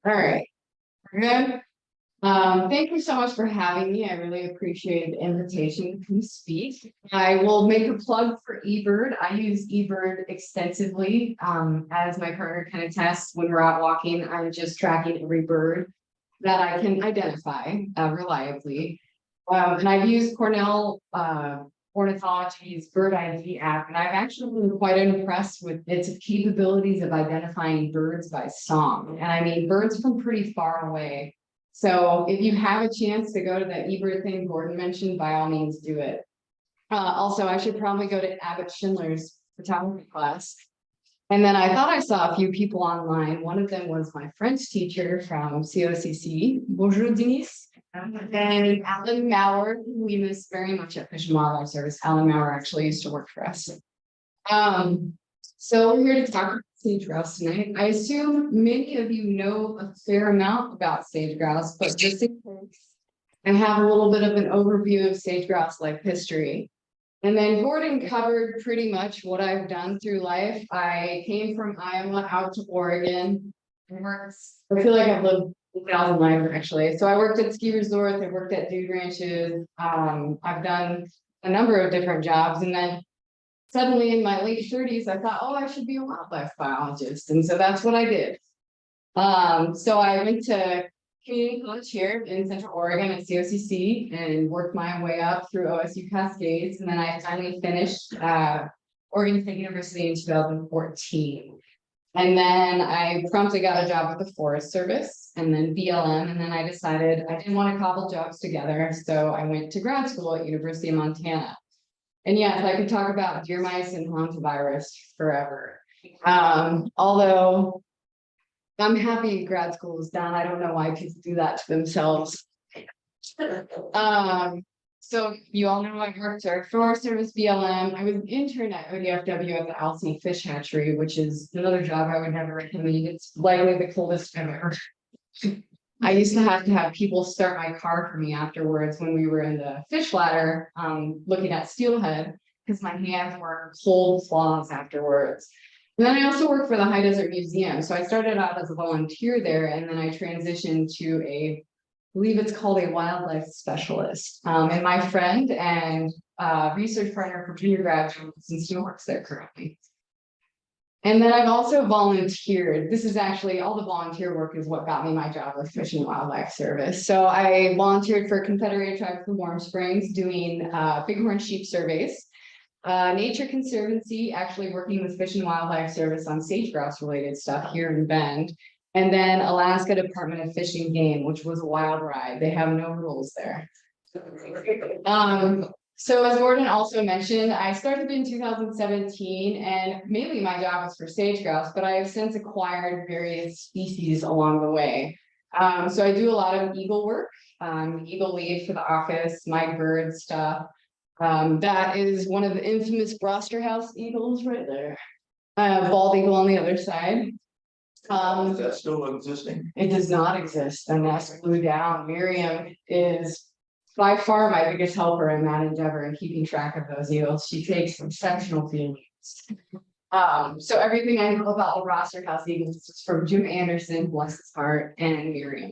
All right, we're good. Thank you so much for having me. I really appreciate the invitation to come speak. I will make a plug for eBird. I use eBird extensively. As my partner can attest, when we're out walking, I'm just tracking every bird that I can identify reliably. And I've used Cornell Ornithology's Bird ID app, and I've actually been quite impressed with its capabilities of identifying birds by song. And I mean, birds from pretty far away. So if you have a chance to go to that eBird thing Gordon mentioned, by all means do it. Also, I should probably go to Abbott Schindler's photography class. And then I thought I saw a few people online. One of them was my French teacher from COCC. Bonjour, Denise. And Alan Maurer, who we miss very much at Fish and Wildlife Service. Alan Maurer actually used to work for us. So we're here to talk about sage-grouse tonight. I assume many of you know a fair amount about sage-grouse, but just in case, I have a little bit of an overview of sage-grouse life history. And then Gordon covered pretty much what I've done through life. I came from Iowa out to Oregon. I feel like I've lived 1,000 lives actually. So I worked at ski resorts, I worked at dude ranches. I've done a number of different jobs. And then suddenly in my late 30s, I thought, oh, I should be a wildlife biologist. And so that's what I did. So I went to community college here in Central Oregon at COCC and worked my way up through OSU Cascades. And then I finally finished Oregon State University in 2014. And then I promptly got a job with the Forest Service and then BLM. And then I decided I didn't want to cobble jobs together. So I went to grad school at University of Montana. And yes, I could talk about deer mice and hantavirus forever. Although I'm happy grad school is done. I don't know why people do that to themselves. So you all know I worked for Forest Service BLM. I was an intern at ODFW at the Alsea Fish Hatchery, which is another job I would never recommend. It's likely the coldest I've ever. I used to have people start my car for me afterwards when we were in the fish ladder, looking at steelhead, because my hands were cold claws afterwards. And then I also worked for the High Desert Museum. So I started out as a volunteer there, and then I transitioned to I believe it's called a wildlife specialist. And my friend and research partner for junior graduate since he works there currently. And then I've also volunteered. This is actually all the volunteer work is what got me my job with Fish and Wildlife Service. So I volunteered for Confederated Tribes of Warm Springs doing bighorn sheep surveys. Nature Conservancy, actually working with Fish and Wildlife Service on sage-grouse related stuff here in Bend. And then Alaska Department of Fish and Game, which was a wild ride. They have no rules there. So as Gordon also mentioned, I started in 2017 and mainly my job was for sage-grouse, but I have since acquired various species along the way. So I do a lot of eagle work, eagle lead for the office, my bird stuff. That is one of the infamous Broster House eagles right there. Bald eagle on the other side. Is that still existing? It does not exist. The nest blew down. Miriam is by far my biggest helper in that endeavor in keeping track of those eagles. She takes exceptional feelings. So everything I know about the Broster House eagles is from Jim Anderson, bless his heart, and Miriam.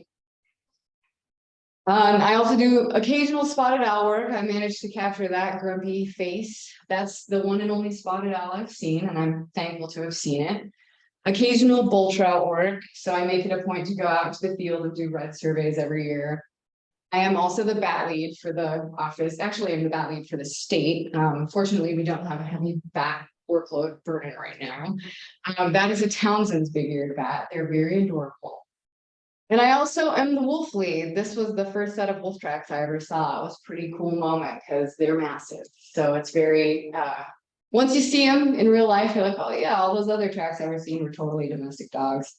I also do occasional spotted owl work. I managed to capture that grumpy face. That's the one and only spotted owl I've seen, and I'm thankful to have seen it. Occasional bull trout work. So I make it a point to go out to the field and do red surveys every year. I am also the bat lead for the office. Actually, I'm the bat lead for the state. Fortunately, we don't have a heavy bat workload burden right now. That is a Townsend's big-eared bat. They're very adorable. And I also am the wolf lead. This was the first set of wolf tracks I ever saw. It was a pretty cool moment because they're massive. So it's very, once you see them in real life, you're like, oh yeah, all those other tracks I've ever seen were totally domestic dogs.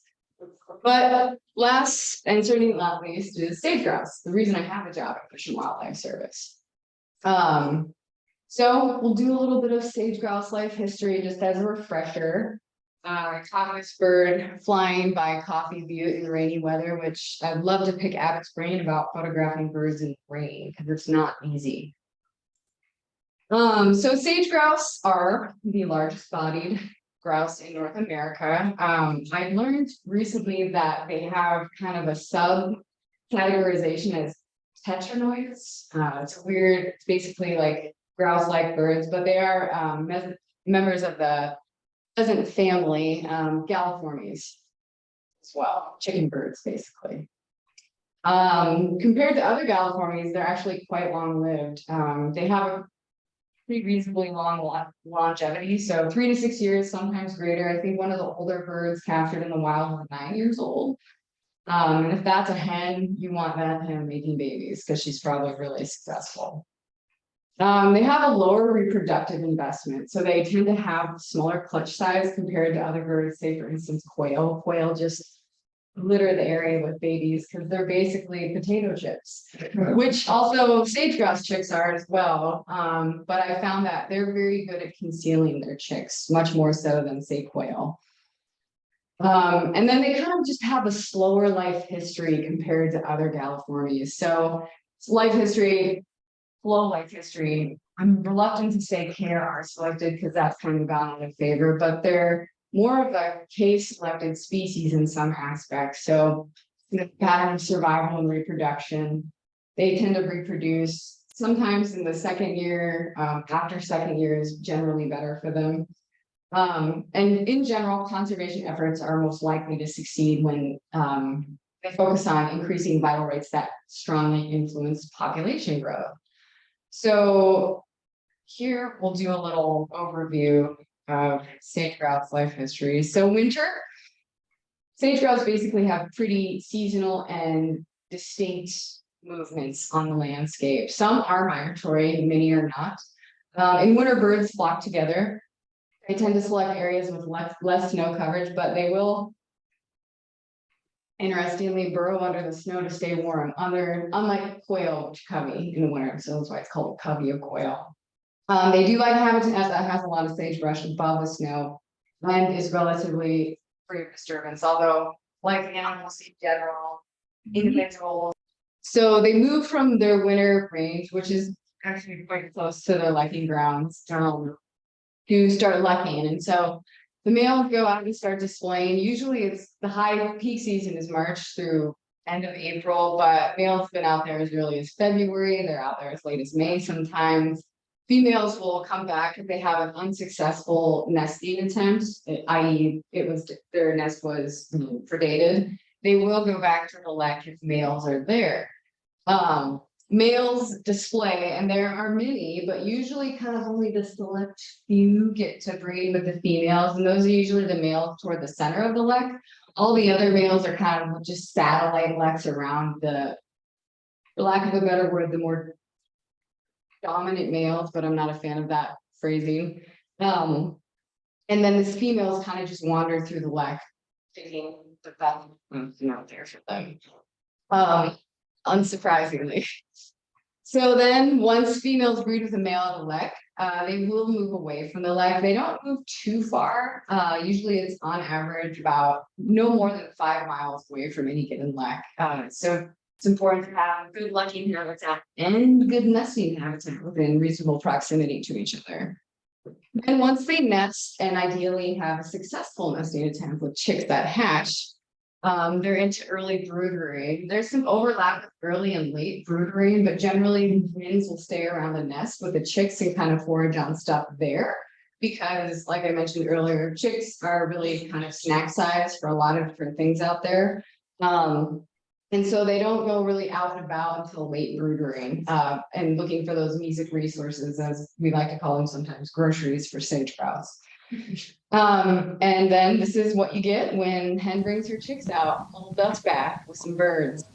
But last and certainly not least is sage-grouse, the reason I have a job at Fish and Wildlife Service. So we'll do a little bit of sage-grouse life history just as a refresher. I caught this bird flying by Coffee Butte in rainy weather, which I'd love to pick Abbott's brain about photographing birds in rain because it's not easy. So sage-grouse are the largest bodied grouse in North America. I learned recently that they have kind of a sub categorization as tetranoids. It's weird, it's basically like grouse-like birds, but they are members of the pheasant family, Galliformes as well, chicken birds, basically. Compared to other Galliformes, they're actually quite long-lived. They have a pretty reasonably long longevity, so 3 to 6 years, sometimes greater. I think one of the older birds captured in the wild was 9 years old. And if that's a hen, you want that hen making babies because she's probably really successful. They have a lower reproductive investment, so they tend to have smaller clutch size compared to other birds, say for instance, quail. Quail just litter the area with babies because they're basically potato chips, which also sage-grouse chicks are as well. But I found that they're very good at concealing their chicks, much more so than say quail. And then they kind of just have a slower life history compared to other Galliformes. So life history, slow life history. I'm reluctant to say KR selected because that's kind of gone out of favor, but they're more of a case selected species in some aspects. So the pattern of survival and reproduction, they tend to reproduce sometimes in the second year. After second year is generally better for them. And in general, conservation efforts are most likely to succeed when they focus on increasing vital rates that strongly influence population growth. So here we'll do a little overview of sage-grouse life history. So winter, sage-grouse basically have pretty seasonal and distinct movements on the landscape. Some are migratory, many are not. In winter, birds flock together. They tend to select areas with less snow coverage, but they will, interestingly, burrow under the snow to stay warm. Unlike quail, which covey in the winter, so that's why it's called a covey of quail. They do like habitat that has a lot of sagebrush above the snow and is relatively free of disturbance, although like animals in general, individuals. So they move from their winter range, which is actually quite close to their liking grounds, to start lucking. And so the males go out and start displaying. Usually it's the high peak season is March through end of April, but males have been out there as early as February. They're out there as late as May sometimes. Females will come back if they have an unsuccessful nesting attempt, i.e. their nest was predated. They will go back to the lek if males are there. Males display, and there are many, but usually kind of only the select few get to breed with the females, and those are usually the males toward the center of the lek. All the other males are kind of just satellite leks around the, for lack of a better word, the more dominant males, but I'm not a fan of that phrasing. And then the females kind of just wander through the lek, thinking that that's not there for them. Unsurprisingly. So then once females breed with a male at a lek, they will move away from the lek. They don't move too far. Usually it's on average about no more than 5 miles away from any given lek. So it's important to have good lucking habitat and good nesting habitat within reasonable proximity to each other. And once they nest and ideally have a successful nesting attempt with chicks that hatch, they're into early brood-rearing. There's some overlap with early and late brood-rearing, but generally hens will stay around the nest with the chicks and kind of forage on stuff there. Because like I mentioned earlier, chicks are really kind of snack size for a lot of different things out there. And so they don't go really out and about until late brood-rearing, and looking for those mesic resources, as we like to call them sometimes, groceries for sage-grouse. And then this is what you get when hen brings her chicks out, a little dust bath with some birds.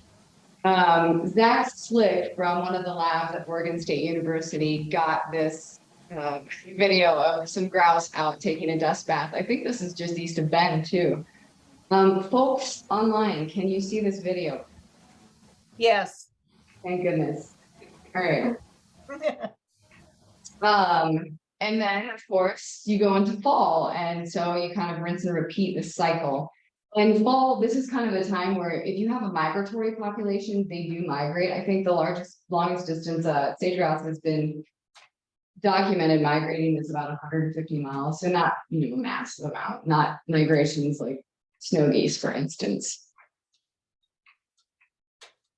Zach Slick from one of the labs at Oregon State University got this video of some grouse out taking a dust bath. I think this is just east of Bend too. Folks online, can you see this video? Yes. Thank goodness. All right. And then of course you go into fall, and so you kind of rinse and repeat the cycle. And fall, this is kind of the time where if you have a migratory population, they do migrate. I think the longest distance sage grouse has been documented migrating is about 150 miles, so not, a massive amount, not migrations like snow geese, for instance.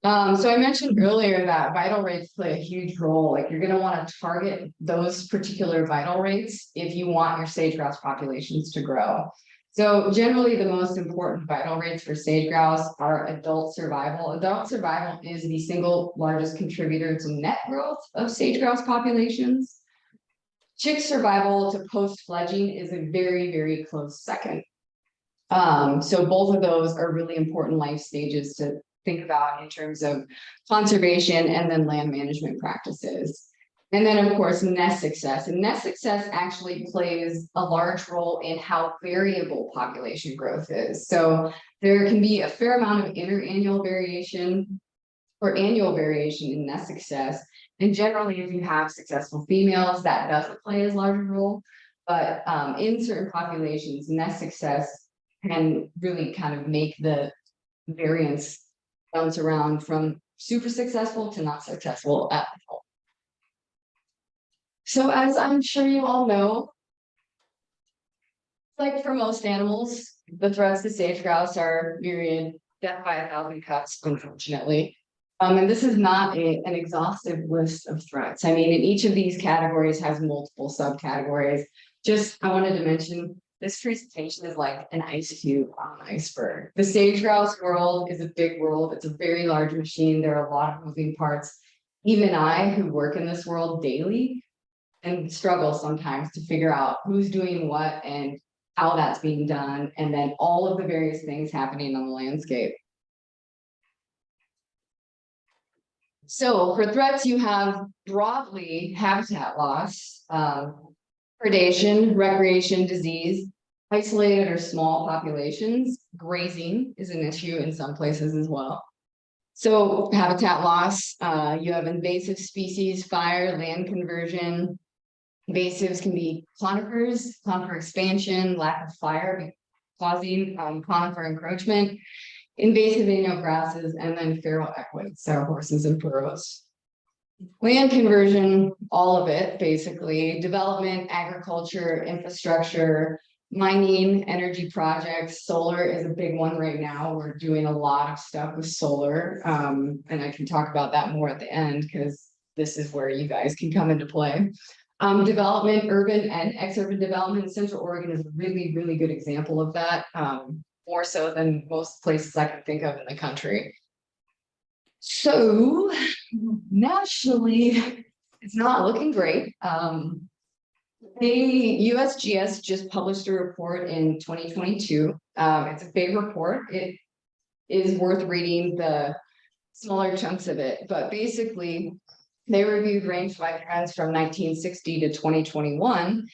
So I mentioned earlier that vital rates play a huge role. Like you're going to want to target those particular vital rates if you want your sage-grouse populations to grow. So generally the most important vital rates for sage-grouse are adult survival. Adult survival is the single largest contributor to net growth of sage-grouse populations. Chick survival to post-fledging is a very, very close second. So both of those are really important life stages to think about in terms of conservation and then land management practices. And then of course, nest success. And nest success actually plays a large role in how variable population growth is. So there can be a fair amount of interannual variation or annual variation in nest success. And generally, if you have successful females, that doesn't play as large a role. But in certain populations, nest success can really kind of make the variance bounce around from super successful to not successful at all. So as I'm sure you all know, like for most animals, the threats to sage-grouse are myriad, death by 1,000 cuts, unfortunately. And this is not an exhaustive list of threats. I mean, in each of these categories has multiple subcategories. Just, I wanted to mention, this presentation is like an ice cube on an iceberg. The sage-grouse world is a big world. It's a very large machine. There are a lot of moving parts. Even I, who work in this world daily, and struggle sometimes to figure out who's doing what and how that's being done, and then all of the various things happening on the landscape. So for threats, you have broadly habitat loss, predation, recreation, disease, isolated or small populations. Grazing is an issue in some places as well. So habitat loss, you have invasive species, fire, land conversion. Invasives can be conifers, conifer expansion, lack of fire causing conifer encroachment, invasive annual grasses, and then feral equids, so horses and burros. Land conversion, all of it, basically, development, agriculture, infrastructure, mining, energy projects. Solar is a big one right now. We're doing a lot of stuff with solar, and I can talk about that more at the end because this is where you guys can come into play. Development, urban and ex-urban development. Central Oregon is a really, really good example of that, more so than most places I can think of in the country. So nationally, it's not looking great. The USGS just published a report in 2022. It's a big report. It is worth reading the smaller chunks of it, but basically they reviewed range-wide trends from 1960 to 2021,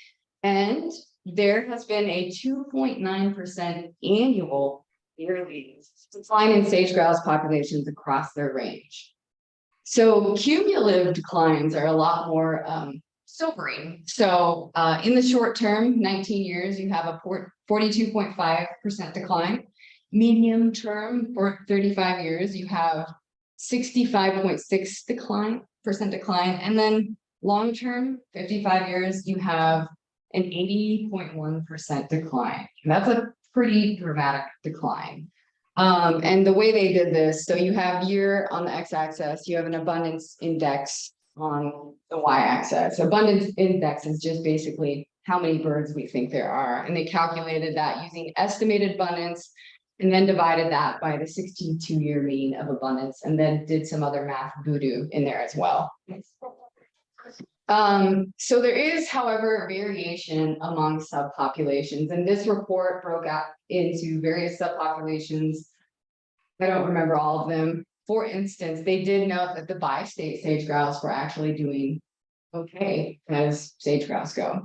and there has been a 2.9% annual yearly decline in sage-grouse populations across their range. So cumulative declines are a lot more sobering. So in the short term, 19 years, you have a 42.5% decline. Medium term, for 35 years, you have 65.6% decline. And then long term, 55 years, you have an 80.1% decline. And that's a pretty dramatic decline. And the way they did this, so you have year on the x-axis, you have an abundance index on the y-axis. Abundance index is just basically how many birds we think there are. And they calculated that using estimated abundance and then divided that by the 62-year mean of abundance, and then did some other math voodoo in there as well. So there is, however, variation among subpopulations, and this report broke out into various subpopulations. I don't remember all of them. For instance, they did note that the bi-state sage-grouse were actually doing okay as sage-grouse go.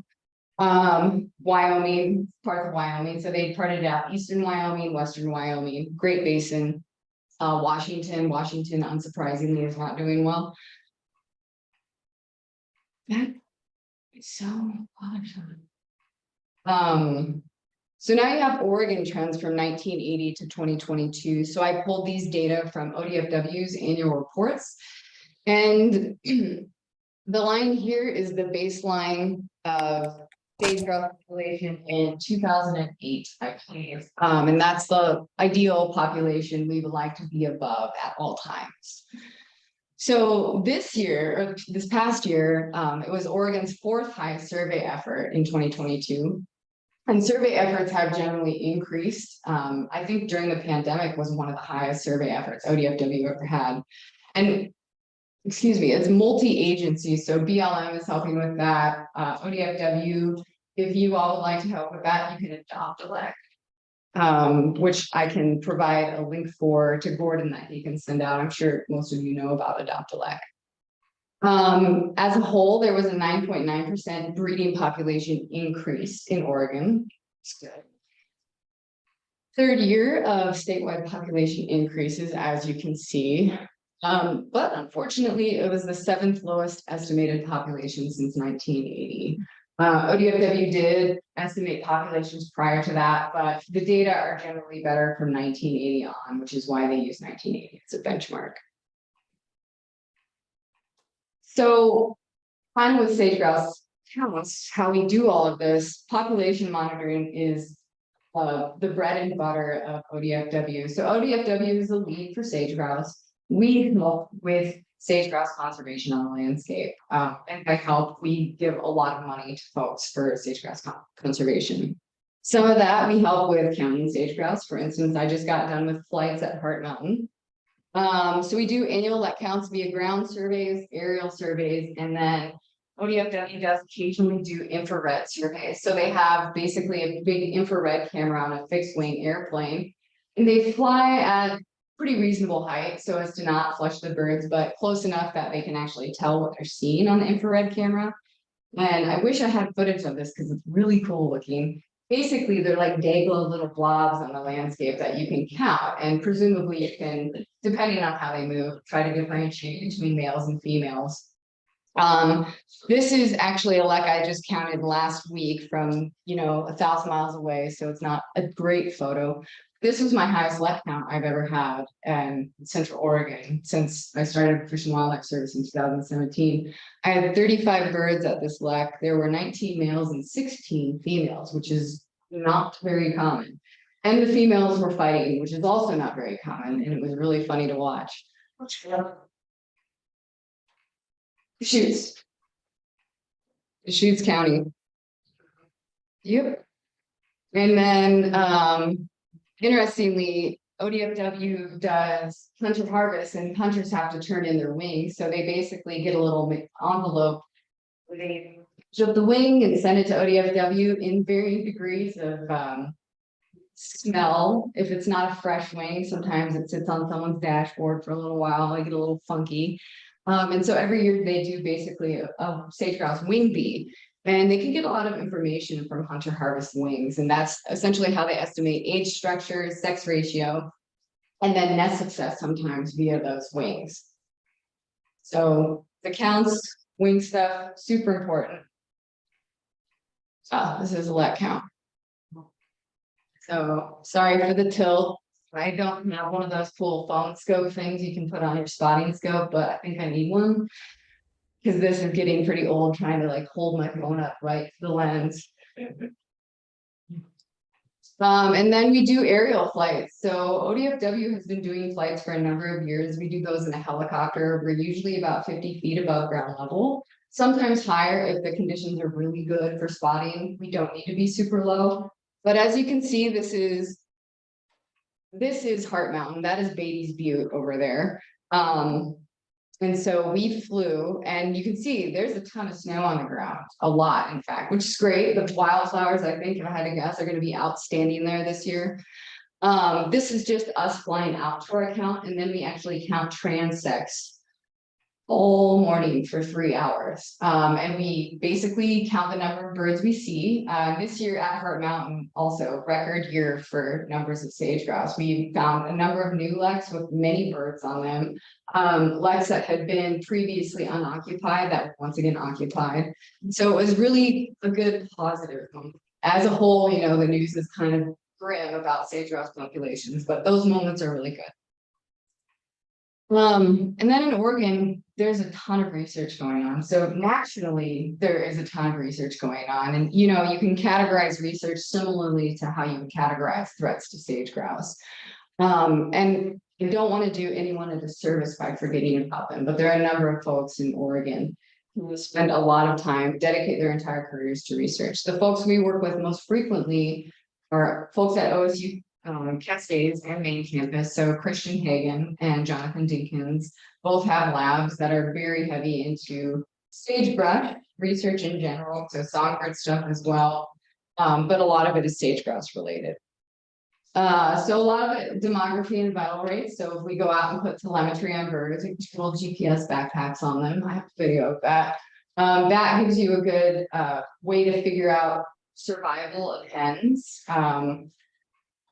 Wyoming, parts of Wyoming, so they parted out eastern Wyoming, western Wyoming, Great Basin, Washington unsurprisingly is not doing well. That is so bothersome. So now you have Oregon trends from 1980 to 2022. So I pulled these data from ODFW's annual reports, and the line here is the baseline of sage-grouse population in 2008, I believe. And that's the ideal population we would like to be above at all times. So this year, or this past year, it was Oregon's 4th highest survey effort in 2022. And survey efforts have generally increased. I think during the pandemic was one of the highest survey efforts ODFW ever had. And excuse me, it's multi-agency. So BLM is helping with that. ODFW, if you all would like to help with that, you can adopt elect. Which I can provide a link for to Gordon that he can send out. I'm sure most of you know about Adopt Elect. As a whole, there was a 9.9% breeding population increase in Oregon. It's good. 3rd year of statewide population increases, as you can see. But unfortunately, it was the 7th lowest estimated population since 1980. ODFW did estimate populations prior to that, but the data are generally better from 1980 on, which is why they use 1980 as a benchmark. So, on with sage-grouse counts, how we do all of this, population monitoring is the bread and butter of ODFW. So ODFW is the lead for sage-grouse. We help with sage-grouse conservation on the landscape. And by help, we give a lot of money to folks for sage-grouse conservation. Some of that we help with counting sage-grouse. For instance, I just got done with flights at Heart Mountain. So we do annual let counts via ground surveys, aerial surveys, and then ODFW does occasionally do infrared surveys. So they have basically a big infrared camera on a fixed wing airplane, and they fly at pretty reasonable height so as to not flush the birds, but close enough that they can actually tell what they're seeing on the infrared camera. And I wish I had footage of this because it's really cool looking. Basically, they're like daggling little blobs on the landscape that you can count, and presumably you can, depending on how they move, try to differentiate between males and females. This is actually a lek I just counted last week from 1,000 miles away, so it's not a great photo. This was my highest lek count I've ever had in Central Oregon since I started Fish and Wildlife Service in 2017. I had 35 birds at this lek. There were 19 males and 16 females, which is not very common. And the females were fighting, which is also not very common, and it was really funny to watch. Deschutes County. Yep. And then interestingly, ODFW does hunter harvest, and hunters have to turn in their wings. So they basically get a little envelope where they shove the wing and send it to ODFW in varying degrees of smell. If it's not a fresh wing, sometimes it sits on someone's dashboard for a little while, they get a little funky. And so every year they do basically a sage-grouse wing bee, and they can get a lot of information from hunter harvest wings. And that's essentially how they estimate age structure, sex ratio, and then nest success sometimes via those wings. So the counts, wing stuff, super important. This is a let count. So sorry for the tilt. I don't have one of those cool phone scope things you can put on your spotting scope, but I think I need one because this is getting pretty old trying to like hold my phone up right to the lens. And then we do aerial flights. So ODFW has been doing flights for a number of years. We do those in a helicopter. We're usually about 50 feet above ground level, sometimes higher if the conditions are really good for spotting. We don't need to be super low. But as you can see, this is Heart Mountain. That is Beatty's Butte over there. And so we flew, and you can see there's a ton of snow on the ground, a lot, in fact, which is great. The wildflowers, I think, if I had to guess, are going to be outstanding there this year. This is just us flying out to our count, and then we actually count transects all morning for 3 hours. And we basically count the number of birds we see. This year at Heart Mountain, also record year for numbers of sage-grouse. We found a number of new leks with many birds on them. Leks that had been previously unoccupied that were once again occupied. So it was really a good positive one. As a whole, the news is kind of grim about sage-grouse populations, but those moments are really good. And then in Oregon, there's a ton of research going on. So nationally, there is a ton of research going on. And you know, you can categorize research similarly to how you would categorize threats to sage grouse. And you don't want to do anyone a disservice by forgetting about them, but there are a number of folks in Oregon who spend a lot of time, dedicate their entire careers to research. The folks we work with most frequently are folks at OSU, Cascades and main campus. So Christian Hagan and Jonathan Dinkins both have labs that are very heavy into sagebrush research in general, so songbird stuff as well. But a lot of it is sage grouse related. So a lot of it, demography and vital rates. So if we go out and put telemetry on birds, we can put GPS backpacks on them. I have a video of that. That gives you a good way to figure out survival of hens,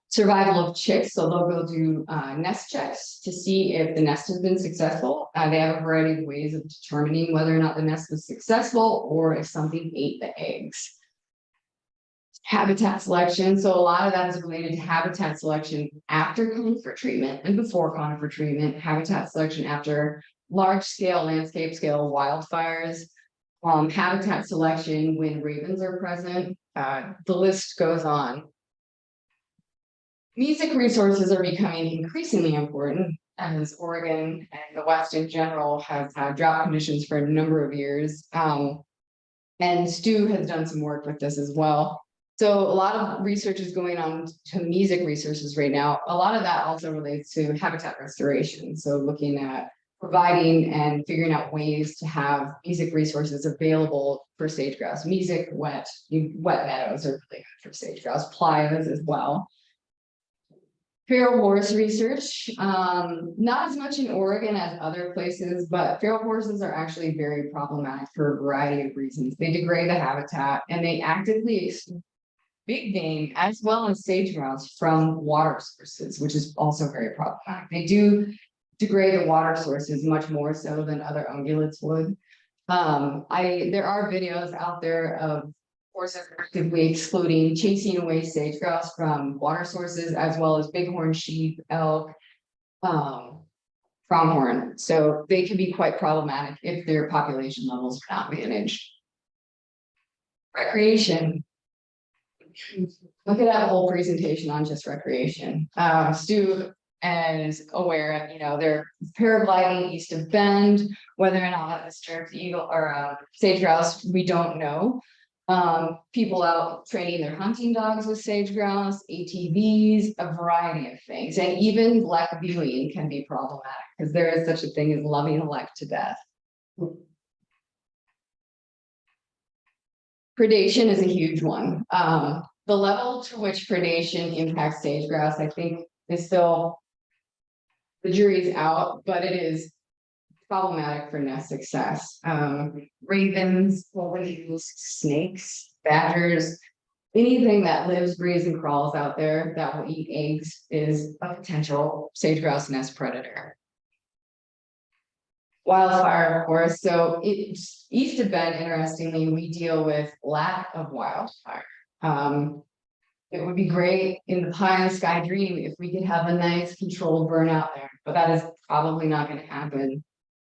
survival of chicks. So they'll go do nest checks to see if the nest has been successful. They have a variety of ways of determining whether or not the nest was successful or if something ate the eggs. Habitat selection. So a lot of that is related to habitat selection after conifer treatment and before conifer treatment, habitat selection after large scale, landscape scale wildfires, habitat selection when ravens are present. The list goes on. Music resources are becoming increasingly important as Oregon and the West in general have had drought conditions for a number of years. And Stu has done some work with this as well. So a lot of research is going on to music resources right now. A lot of that also relates to habitat restoration. So looking at providing and figuring out ways to have music resources available for sage grouse. Music, wet meadows are really good for sage grouse, playas as well. Feral horse research, not as much in Oregon as other places, but feral horses are actually very problematic for a variety of reasons. They degrade the habitat and they actively big game as well as sage grouse from water sources, which is also very problematic. They do degrade the water sources much more so than other ungulates would. There are videos out there of horses actively excluding, chasing away sage grouse from water sources, as well as bighorn sheep, elk, pronghorn. So they can be quite problematic if their population levels are not managed. Recreation. Look at that whole presentation on just recreation. Stu is aware of, you know, they're paragliding east of Bend, whether or not it's striped eagle or sage grouse, we don't know. People out training their hunting dogs with sage grouse, ATVs, a variety of things, and even black viewing can be problematic because there is such a thing as loving a life to death. Predation is a huge one. The level to which predation impacts sage grouse, I think, is still, the jury's out, but it is problematic for nest success. Ravens, golden eagles, snakes, badgers, anything that lives, breathes, and crawls out there that will eat eggs is a potential sage grouse nest predator. Wildfire, of course. So it's east of Bend, interestingly, we deal with lack of wildfire. It would be great in the pie in the sky dream if we could have a nice controlled burnout there, but that is probably not going to happen.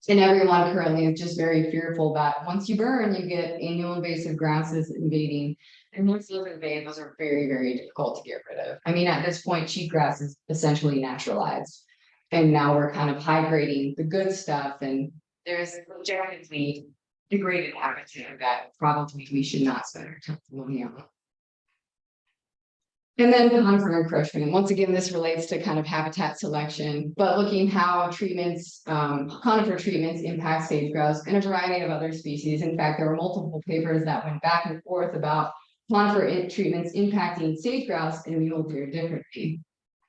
And everyone currently is just very fearful that once you burn, you get annual invasive grasses invading. And once those invade, those are very, very difficult to get rid of. I mean, at this point, cheatgrass is essentially naturalized. And now we're kind of high grading the good stuff, and there's objectively degraded habitat that probably we should not spend our time looking at. And then conifer encroachment. Once again, this relates to kind of habitat selection, but looking how treatments, conifer treatments impact sage grouse and a variety of other species. In fact, there were multiple papers that went back and forth about conifer treatments impacting sage grouse and mule deer differently.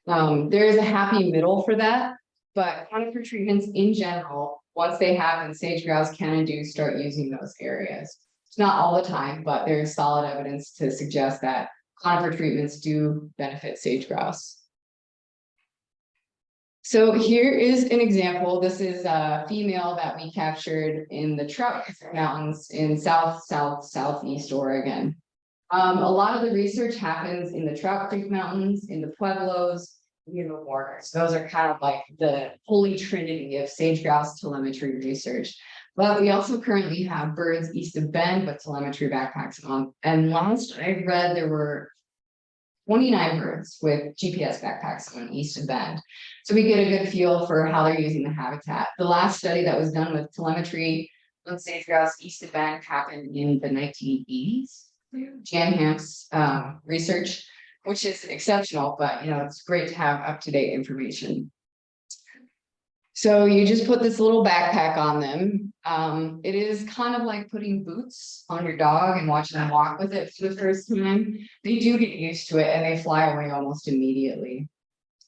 There is a happy middle for that, but conifer treatments in general, once they happen, sage grouse can and do start using those areas. It's not all the time, but there's solid evidence to suggest that conifer treatments do benefit sage grouse. So here is an example. This is a female that we captured in the Trout Mountains in southeast Oregon. A lot of the research happens in the Trout Creek Mountains, in the Pueblos, unicorns. Those are kind of like the holy trinity of sage-grouse telemetry research. But we also currently have birds east of Bend with telemetry backpacks on. And last I read, there were 29 birds with GPS backpacks on east of Bend. So we get a good feel for how they're using the habitat. The last study that was done with telemetry on sage-grouse east of Bend happened in the 1980s. Jan Hamp's research, which is exceptional, but it's great to have up-to-date information. So you just put this little backpack on them. It is kind of like putting boots on your dog and watching them walk with it for the first time. They do get used to it and they fly away almost immediately.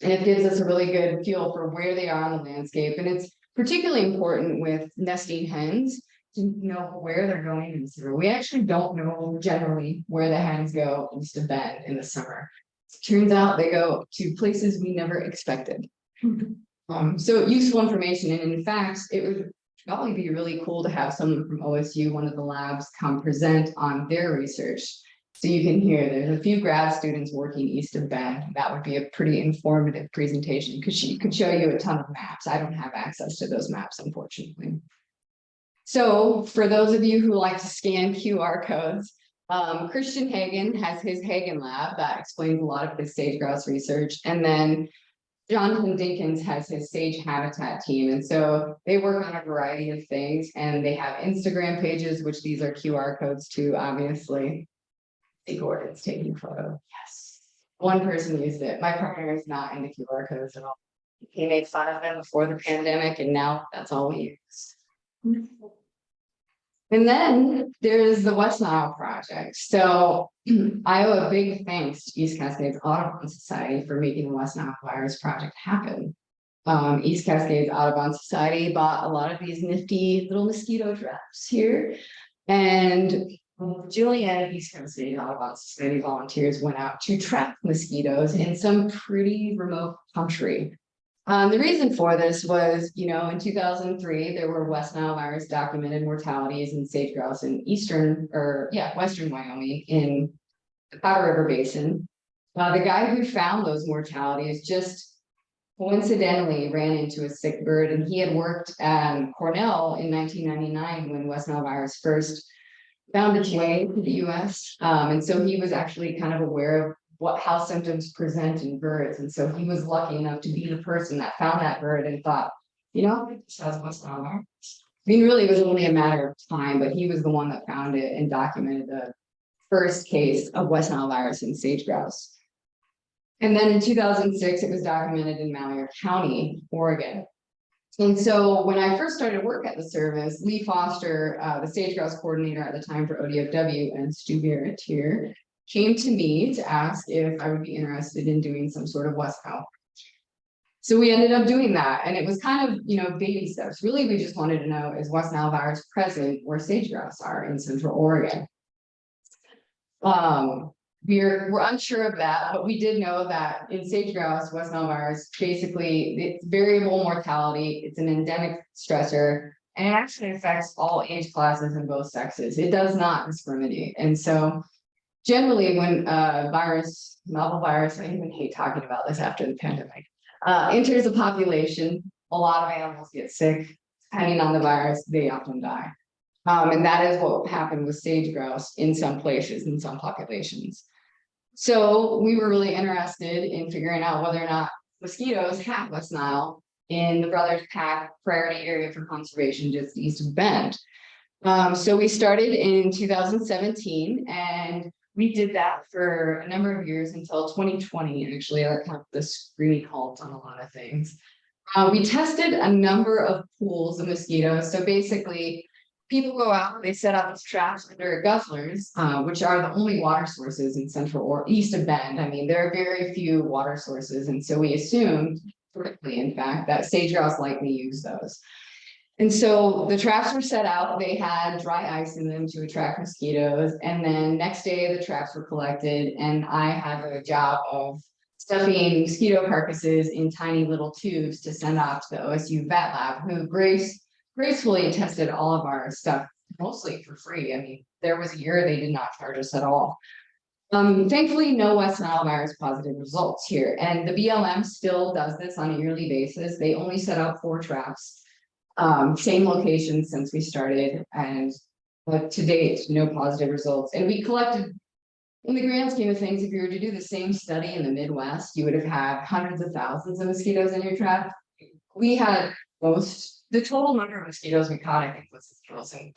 And it gives us a really good feel for where they are on the landscape. And it's particularly important with nesting hens to know where they're going in the summer. We actually don't know generally where the hens go east of Bend in the summer. Turns out they go to places we never expected. So useful information, and in fact, it would probably be really cool to have someone from OSU, one of the labs, come present on their research. So you can hear there's a few grad students working east of Bend. That would be a pretty informative presentation because she could show you a ton of maps. I don't have access to those maps, unfortunately. So for those of you who like to scan QR codes, Christian Hagen has his Hagen lab that explains a lot of his sage-grouse research. And then Jonathan Dinkins has his sage habitat team. And so they work on a variety of things, and they have Instagram pages, which these are QR codes too, obviously. See Gordon's taking a photo. Yes. One person used it. My partner is not into QR codes at all. He made fun of them before the pandemic, and now that's all we use. And then there's the West Nile Project. So I owe a big thanks to East Cascades Audubon Society for making the West Nile Virus Project happen. East Cascades Audubon Society bought a lot of these nifty little mosquito traps here. And Julian, East Cascades Audubon Society volunteers went out to trap mosquitoes in some pretty remote country. The reason for this was, in 2003, there were West Nile virus documented mortalities in sage-grouse in western Wyoming in the Powder River Basin. The guy who found those mortalities just coincidentally ran into a sick bird, and he had worked at Cornell in 1999 when West Nile virus first found its way to the US. And so he was actually kind of aware of how symptoms present in birds. And so he was lucky enough to be the person that found that bird and thought, this has West Nile virus. I mean, really, it was only a matter of time, but he was the one that found it and documented the first case of West Nile virus in sage-grouse. And then in 2006, it was documented in Malheur County, Oregon. And so when I first started work at the service, Lee Foster, the sage-grouse coordinator at the time for ODFW, and Stu Barrett here, came to me to ask if I would be interested in doing some sort of West Nile. So we ended up doing that, and it was kind of, baby steps. Really, we just wanted to know, is West Nile virus present where sage-grouse are in Central Oregon? We're unsure of that, but we did know that in sage-grouse, West Nile virus, basically, it's variable mortality, it's an endemic stressor, and it actually affects all age classes and both sexes. It does not discriminate. And so generally, when novel virus, I even hate talking about this after the pandemic, enters a population, a lot of animals get sick. Depending on the virus, they often die. And that is what happened with sage-grouse in some places, in some populations. So we were really interested in figuring out whether or not mosquitoes have West Nile in the Brothers Pack priority area for conservation just east of Bend. So we started in 2017, and we did that for a number of years until 2020. Actually, that kind of the screaming halt on a lot of things. We tested a number of pools of mosquitoes. So basically, people go out, they set up traps under guzzlers, which are the only water sources in central or east of Bend. I mean, there are very few water sources. And so we assumed, correctly, in fact, that sage-grouse likely use those. And so the traps were set out, they had dry ice in them to attract mosquitoes. And then next day the traps were collected, and I had a job of stuffing mosquito carcasses in tiny little tubes to send off to the OSU vet lab, who gracefully tested all of our stuff mostly for free. I mean, there was a year they did not charge us at all. Thankfully, no West Nile virus positive results here, and the BLM still does this on a yearly basis. They only set out 4 traps, same location since we started, and to date, no positive results. And we collected, in the grand scheme of things, if you were to do the same study in the Midwest, you would have had hundreds of thousands of mosquitoes in your trap. We had the total number of mosquitoes we caught, I think, was 1,000,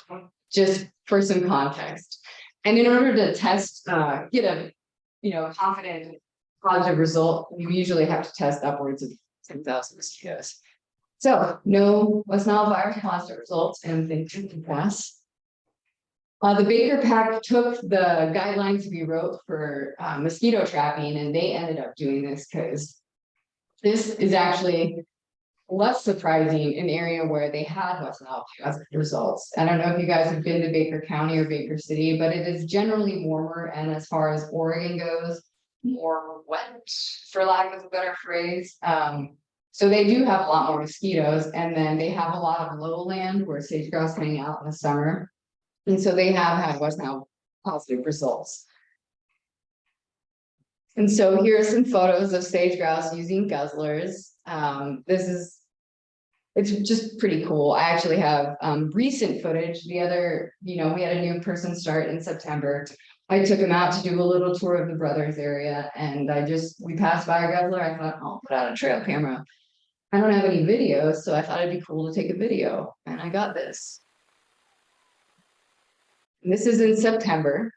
just for some context. And in order to test, get a, confident positive result, you usually have to test upwards of 10,000 mosquitoes. So no West Nile virus positive results, and they didn't pass. The Baker Pack took the guidelines we wrote for mosquito trapping, and they ended up doing this because this is actually less surprising, an area where they had West Nile positive results. I don't know if you guys have been to Baker County or Baker City, but it is generally warmer, and as far as Oregon goes, more wet, for lack of a better phrase. So they do have a lot more mosquitoes, and then they have a lot of lowland where sage-grouse hang out in the summer. And so they have had West Nile positive results. And so here are some photos of sage-grouse using guzzlers. It's just pretty cool. I actually have recent footage. We had a new person start in September. I took him out to do a little tour of the Brothers area, and we passed by a guzzler. I thought, I'll put out a trail camera. I don't have any videos, so I thought it'd be cool to take a video, and I got this. And this is in September.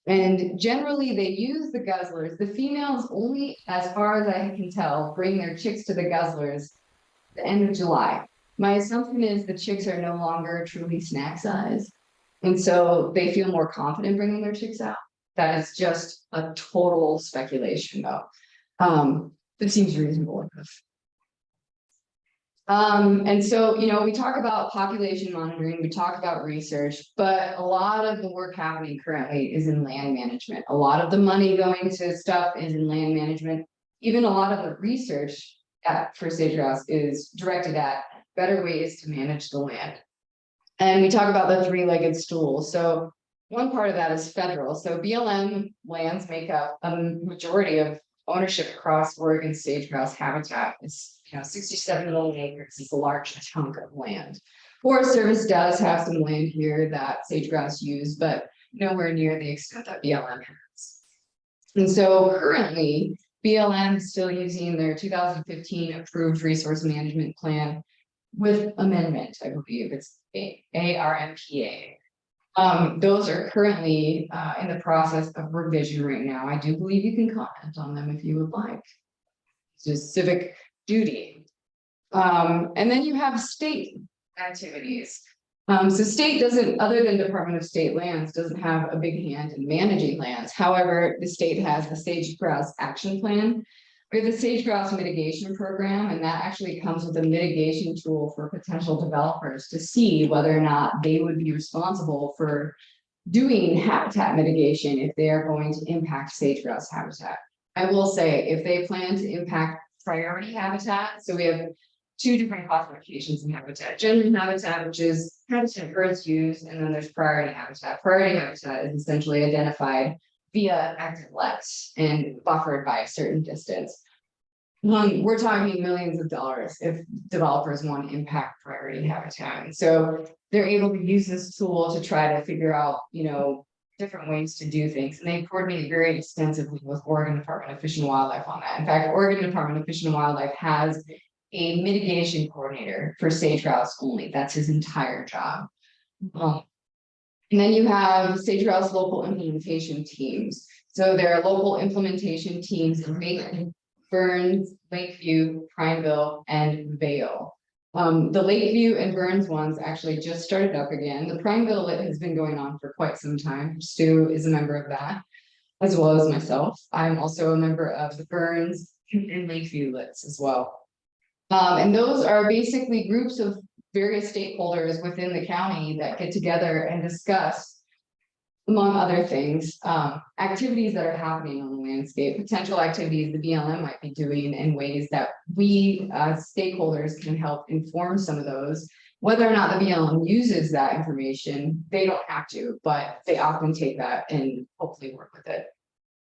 And generally they use the guzzlers. The females only, as far as I can tell, bring their chicks to the guzzlers the end of July. My assumption is the chicks are no longer truly snack size, and so they feel more confident bringing their chicks out. That is just a total speculation, though. It seems reasonable enough. And so, we talk about population monitoring, we talk about research, but a lot of the work happening currently is in land management. A lot of the money going to stuff is in land management. Even a lot of the research for sage-grouse is directed at better ways to manage the land. And we talk about the 3-legged stool. So one part of that is federal. So BLM lands make up a majority of ownership across Oregon sage-grouse habitat. It's 67 million acres is a large chunk of land. Forest Service does have some land here that sage-grouse use, but nowhere near the extent that BLM has. And so currently, BLM is still using their 2015 approved resource management plan with amendment. I believe it's ARMPA. Those are currently in the process of revision right now. I do believe you can comment on them if you would like. It's just civic duty. And then you have state activities. So state doesn't, other than Department of State Lands, doesn't have a big hand in managing lands. However, the state has the Sage-Grouse Action Plan. We have the Sage-Grouse Mitigation Program, and that actually comes with a mitigation tool for potential developers to see whether or not they would be responsible for doing habitat mitigation if they are going to impact sage-grouse habitat. I will say, if they plan to impact priority habitat, so we have 2 different classifications in habitat. General habitat, which is habitat birds use, and then there's priority habitat. Priority habitat is essentially identified via active LEX and buffered by a certain distance. We're talking millions of dollars if developers want to impact priority habitat. And so they're able to use this tool to try to figure out, different ways to do things. And they coordinate very extensively with Oregon Department of Fish and Wildlife on that. In fact, Oregon Department of Fish and Wildlife has a mitigation coordinator for sage-grouse only. That's his entire job. And then you have sage-grouse local implementation teams. So there are local implementation teams in Macon, Burns, Lakeview, Prineville, and Vail. The Lakeview and Burns ones actually just started up again. The Prineville has been going on for quite some time. Stu is a member of that, as well as myself. I'm also a member of the Burns and Lakeview Lits as well. And those are basically groups of various stakeholders within the county that get together and discuss, among other things, activities that are happening on the landscape, potential activities the BLM might be doing in ways that we stakeholders can help inform some of those, Whether or not the BLM uses that information, they don't have to, but they often take that and hopefully work with it.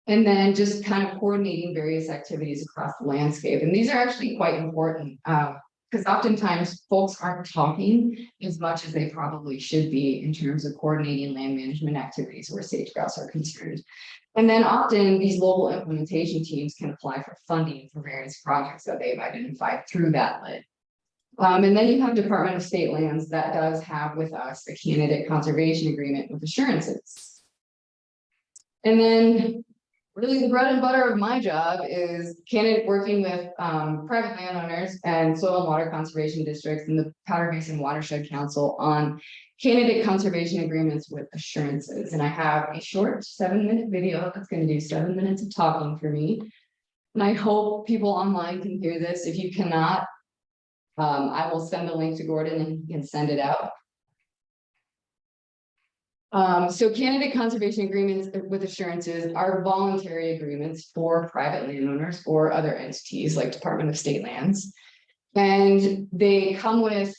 And then just kind of coordinating various activities across the landscape. And these are actually quite important because oftentimes folks aren't talking as much as they probably should be in terms of coordinating land management activities where sage-grouse are concerned. And then often these local implementation teams can apply for funding for various projects that they've identified through that lid. And then you have Department of State Lands that does have with us a candidate conservation agreement with assurances. And then really the bread and butter of my job is working with private landowners and soil and water conservation districts and the Powder Basin Watershed Council on candidate conservation agreements with assurances. And I have a short 7-minute video that's going to do 7 minutes of talking for me. And I hope people online can hear this. If you cannot, I will send a link to Gordon and he can send it out. So candidate conservation agreements with assurances are voluntary agreements for private landowners or other entities like Department of State Lands. And they come with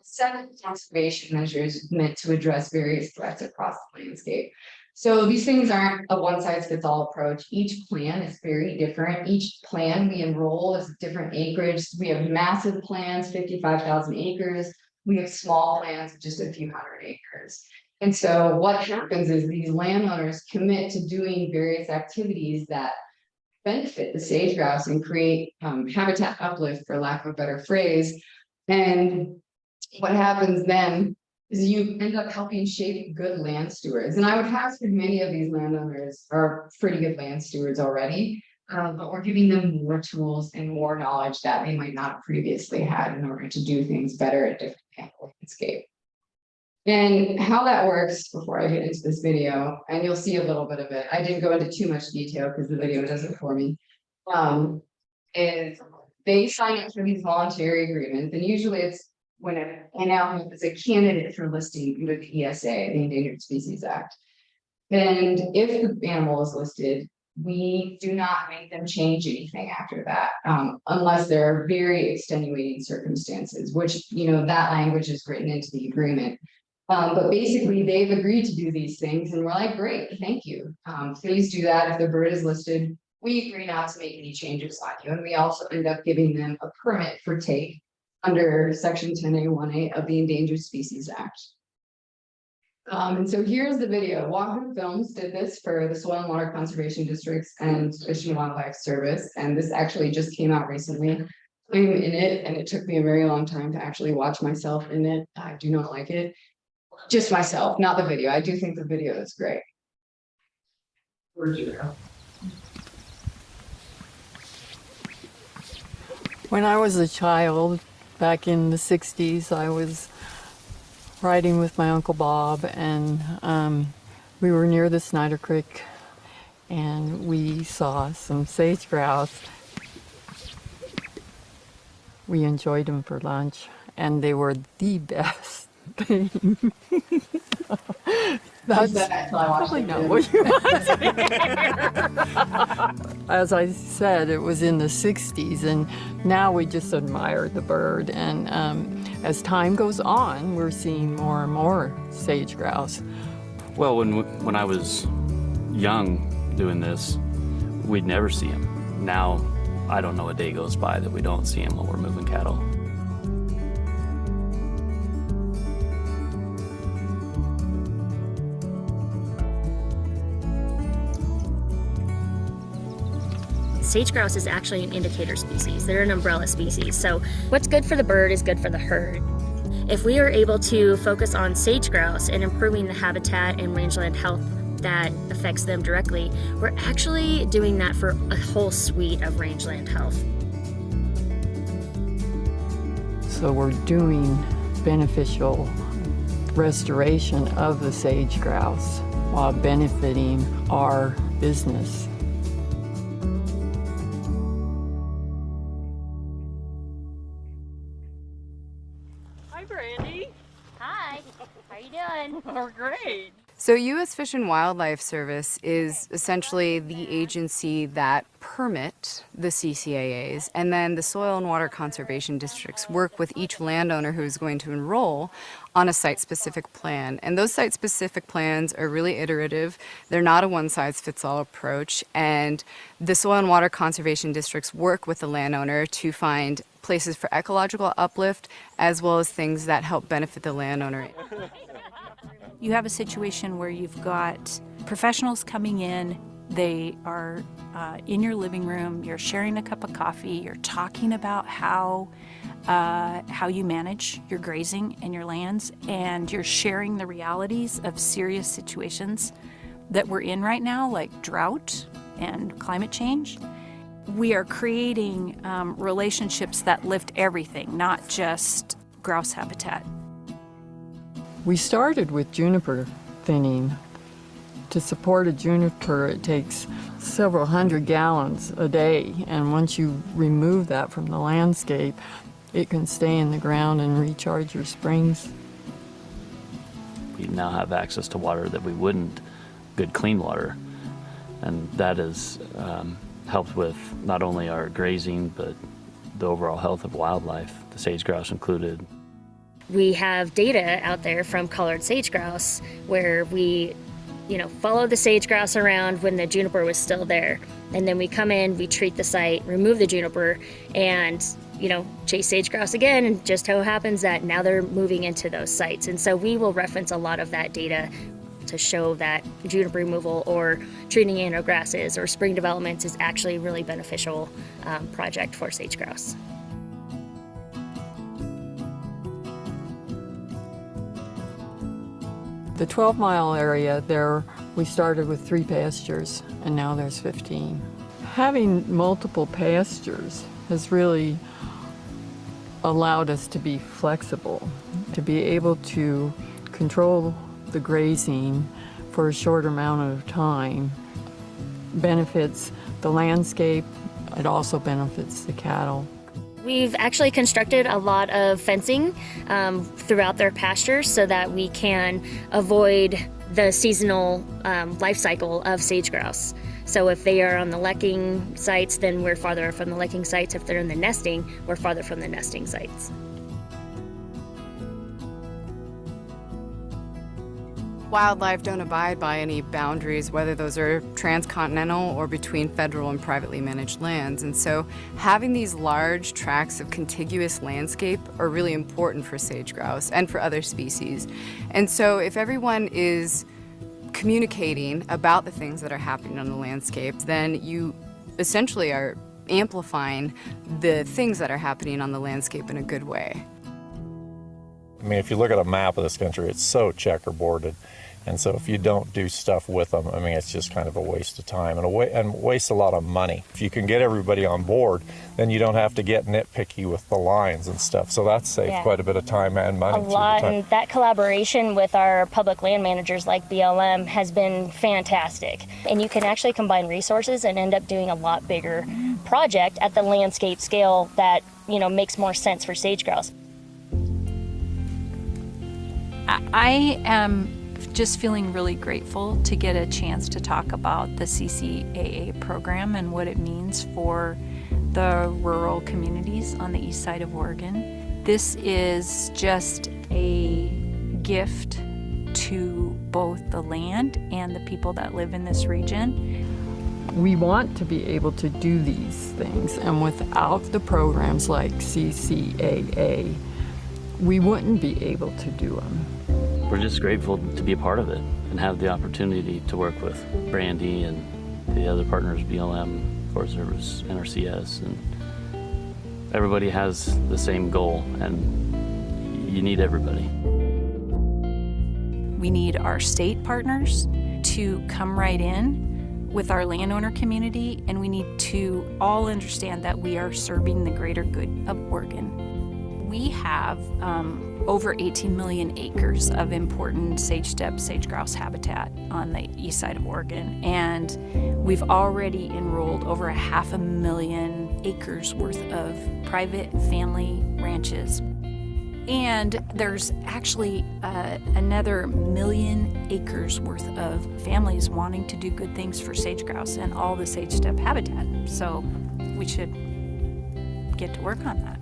7 conservation measures meant to address various threats across the landscape. So these things aren't a one-size-fits-all approach. Each plan is very different. Each plan we enroll is different acreage. We have massive plans, 55,000 acres. We have small plans of just a few hundred acres. And so what happens is these landowners commit to doing various activities that benefit the sage-grouse and create habitat uplift, for lack of a better phrase. And what happens then is you end up helping shape good land stewards. And I would hazard many of these landowners are pretty good land stewards already, but we're giving them more tools and more knowledge that they might not have previously had in order to do things better at different landscape. And how that works, before I get into this video, and you'll see a little bit of it. I didn't go into too much detail because the video does it for me. Is they sign up for these voluntary agreements, and usually it's when an animal is a candidate for listing under the ESA, the Endangered Species Act. And if the animal is listed, we do not make them change anything after that, unless there are very extenuating circumstances, which, you know, that language is written into the agreement. But basically they've agreed to do these things and we're like, great, thank you. Please do that. If the bird is listed, we agree not to make any changes on you. And we also end up giving them a permit for take under Section 10A1A of the Endangered Species Act. And so here's the video. Wahoo Films did this for the Soil and Water Conservation Districts and Fish and Wildlife Service. And this actually just came out recently. I'm in it, and it took me a very long time to actually watch myself in it. I do not like it. Just myself, not the video. I do think the video is great. Where'd you go? When I was a child, back in the 60s, I was riding with my Uncle Bob, and we were near the Snyder Creek, and we saw some sage-grouse. We enjoyed them for lunch, and they were the best thing. That's probably not what you want to hear. As I said, it was in the 60s, and now we just admire the bird. And as time goes on, we're seeing more and more sage-grouse. Well, when I was young doing this, we'd never see them. Now, I don't know a day goes by that we don't see them while we're moving cattle. Sage-grouse is actually an indicator species. They're an umbrella species. So what's good for the bird is good for the herd. If we are able to focus on sage-grouse and improving the habitat and rangeland health that affects them directly, we're actually doing that for a whole suite of rangeland health. So we're doing beneficial restoration of the sage-grouse while benefiting our business. Hi, Brandy. Hi, how are you doing? Oh, great. So U.S. Fish and Wildlife Service is essentially the agency that permit the CCAAs, and then the Soil and Water Conservation Districts work with each landowner who is going to enroll on a site-specific plan. And those site-specific plans are really iterative. They're not a one-size-fits-all approach, and the Soil and Water Conservation Districts work with the landowner to find places for ecological uplift as well as things that help benefit the landowner. You have a situation where you've got professionals coming in, they are in your living room, you're sharing a cup of coffee, you're talking about how you manage your grazing and your lands, and you're sharing the realities of serious situations that we're in right now, like drought and climate change. We are creating relationships that lift everything, not just grouse habitat. We started with juniper thinning. To support a juniper, it takes several hundred gallons a day, and once you remove that from the landscape, it can stay in the ground and recharge your springs. We now have access to water that we wouldn't, good clean water, and that has helped with not only our grazing, but the overall health of wildlife, the sage-grouse included. We have data out there from collared sage-grouse where we, follow the sage-grouse around when the juniper was still there. And then we come in, we treat the site, remove the juniper, and, chase sage-grouse again. And just so happens that now they're moving into those sites. And so we will reference a lot of that data to show that juniper removal or treating annual grasses or spring developments is actually a really beneficial project for sage-grouse. The 12-mile area there, we started with 3 pastures, and now there's 15. Having multiple pastures has really allowed us to be flexible, to be able to control the grazing for a short amount of time. Benefits the landscape, it also benefits the cattle. We've actually constructed a lot of fencing throughout their pastures so that we can avoid the seasonal life cycle of sage-grouse. So if they are on the lekking sites, then we're farther from the lekking sites. If they're in the nesting, we're farther from the nesting sites. Wildlife don't abide by any boundaries, whether those are transcontinental or between federal and privately managed lands. And so having these large tracts of contiguous landscape are really important for sage-grouse and for other species. And so if everyone is communicating about the things that are happening on the landscape, then you essentially are amplifying the things that are happening on the landscape in a good way. I mean, if you look at a map of this country, it's so checkerboarded. And so if you don't do stuff with them, I mean, it's just kind of a waste of time and waste a lot of money. If you can get everybody on board, then you don't have to get nitpicky with the lines and stuff. So that's saved quite a bit of time and money. A lot, and that collaboration with our public land managers like BLM has been fantastic. And you can actually combine resources and end up doing a lot bigger project at the landscape scale that, makes more sense for sage-grouse. I am just feeling really grateful to get a chance to talk about the CCAA program and what it means for the rural communities on the east side of Oregon. This is just a gift to both the land and the people that live in this region. We want to be able to do these things, and without the programs like CCAA, we wouldn't be able to do them. We're just grateful to be a part of it and have the opportunity to work with Brandy and the other partners, BLM, Forest Service, NRCS, and everybody has the same goal, and you need everybody. We need our state partners to come right in with our landowner community, and we need to all understand that we are serving the greater good of Oregon. We have over 18 million acres of important sage-steppe, sage-grouse habitat on the east side of Oregon, and we've already enrolled over 500,000 acres worth of private family ranches. And there's actually another 1 million acres worth of families wanting to do good things for sage grouse and all the sage steppe habitat. So we should get to work on that.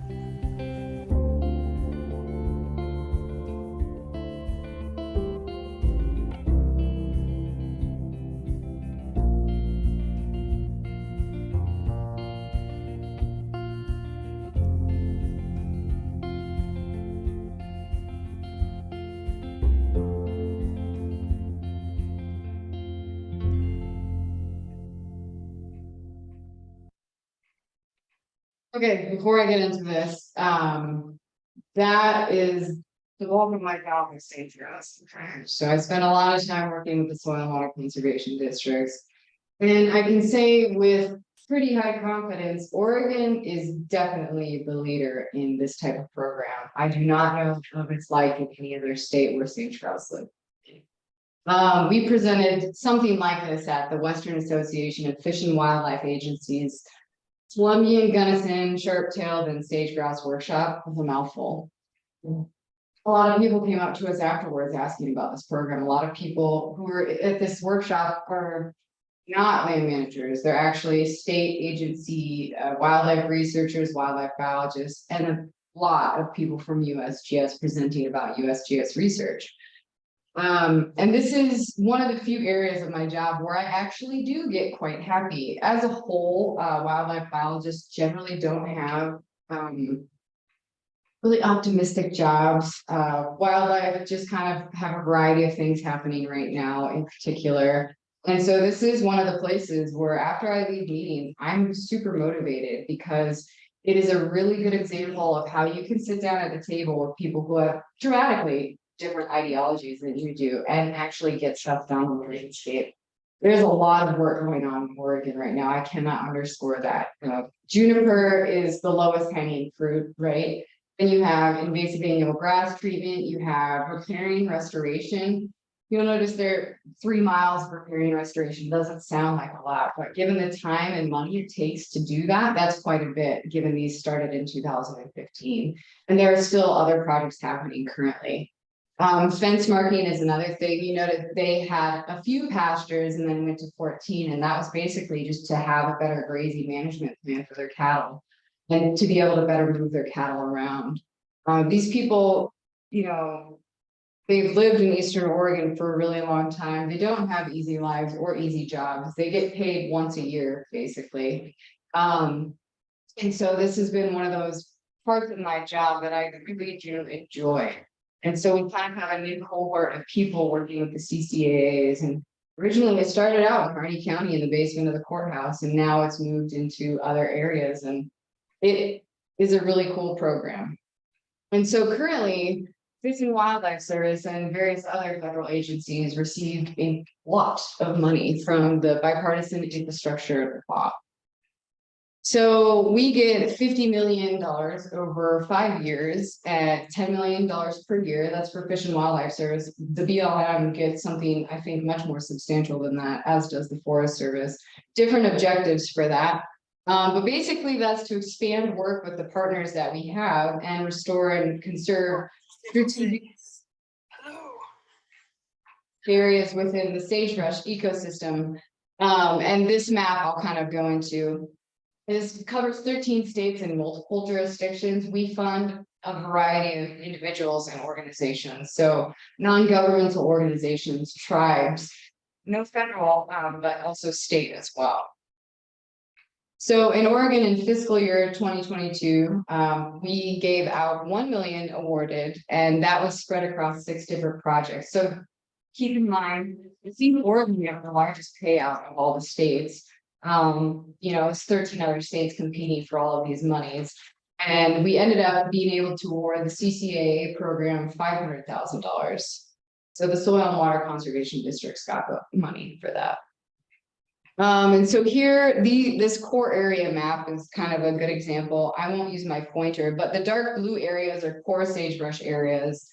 Okay, before I get into this, that is the bulk of my job with sage grouse. So I spent a lot of time working with the soil and water conservation districts. And I can say with pretty high confidence, Oregon is definitely the leader in this type of program. I do not know if it's like in any other state where sage grouse live. We presented something like this at the Western Association of Fish and Wildlife Agencies Columbian Gunnison, Sharp-tailed, and Sage Grouse Workshop with a mouthful. A lot of people came up to us afterwards asking about this program. A lot of people who were at this workshop are not land managers. They're actually state agency wildlife researchers, wildlife biologists, and a lot of people from USGS presenting about USGS research. And this is one of the few areas of my job where I actually do get quite happy. As a whole, wildlife biologists generally don't have really optimistic jobs. Wildlife just kind of have a variety of things happening right now in particular. And so this is one of the places where after I leave meetings, I'm super motivated because it is a really good example of how you can sit down at the table with people who have dramatically different ideologies than you do and actually get stuff done on the landscape. There's a lot of work going on in Oregon right now. I cannot underscore that. Juniper is the lowest hanging fruit, right? Then you have invasive annual grass treatment, you have riparian restoration. You'll notice there 3 miles for riparian restoration doesn't sound like a lot, but given the time and money it takes to do that, that's quite a bit, given these started in 2015. And there are still other projects happening currently. Fence marking is another thing. You notice they had a few pastures and then went to 14, and that was basically just to have a better grazing management plan for their cattle and to be able to better move their cattle around. These people, you know, they've lived in Eastern Oregon for a really long time. They don't have easy lives or easy jobs. They get paid once a year, basically. And so this has been one of those parts of my job that I really do enjoy. And so we kind of have a new cohort of people working with the CCAAs. And originally it started out in Harney County in the basement of the courthouse, and now it's moved into other areas. And it is a really cool program. And so currently, Fish and Wildlife Service and various other federal agencies received a lot of money from the bipartisan infrastructure law. So we get $50 million over 5 years at $10 million per year. That's for Fish and Wildlife Service. The BLM gets something, I think, much more substantial than that, as does the Forest Service. Different objectives for that. But basically, that's to expand work with the partners that we have and restore and conserve strategic areas within the sagebrush ecosystem. And this map I'll kind of go into. This covers 13 states and multiple jurisdictions. We fund a variety of individuals and organizations. So non-governmental organizations, tribes, no federal, but also state as well. So in Oregon in fiscal year 2022, we gave out 1 million awarded, and that was spread across 6 different projects. So keep in mind, it's even Oregon, we have the largest payout of all the states. You know, it's 13 other states competing for all of these monies. And we ended up being able to award the CCAA program $500,000. So the Soil and Water Conservation Districts got the money for that. And so here, this core area map is kind of a good example. I won't use my pointer, but the dark blue areas are core sagebrush areas.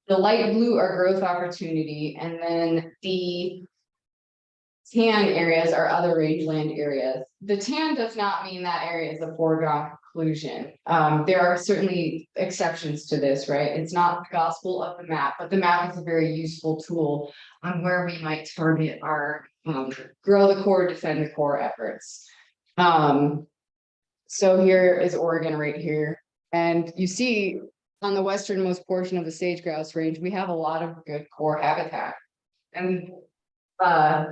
The light blue are growth opportunity, and then the tan areas are other rangeland areas. The tan does not mean that area is a foregone conclusion. There are certainly exceptions to this, right? It's not the gospel of the map, but the map is a very useful tool on where we might target our grow the core, defend the core efforts. So here is Oregon right here. And you see on the westernmost portion of the sage-grouse range, we have a lot of good core habitat. And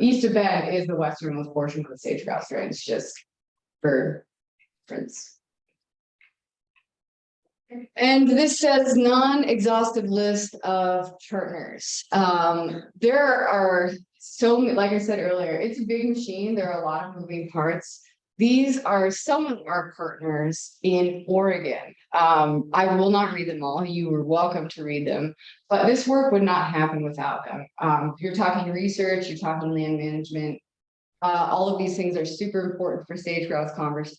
east of Bend is the westernmost portion of the sage-grouse range, just for reference. And this says non-exhaustive list of partners. There are so many, like I said earlier, it's a big machine. There are a lot of moving parts. These are some of our partners in Oregon. I will not read them all. You are welcome to read them, but this work would not happen without them. You're talking research, you're talking land management. All of these things are super important for sage-grouse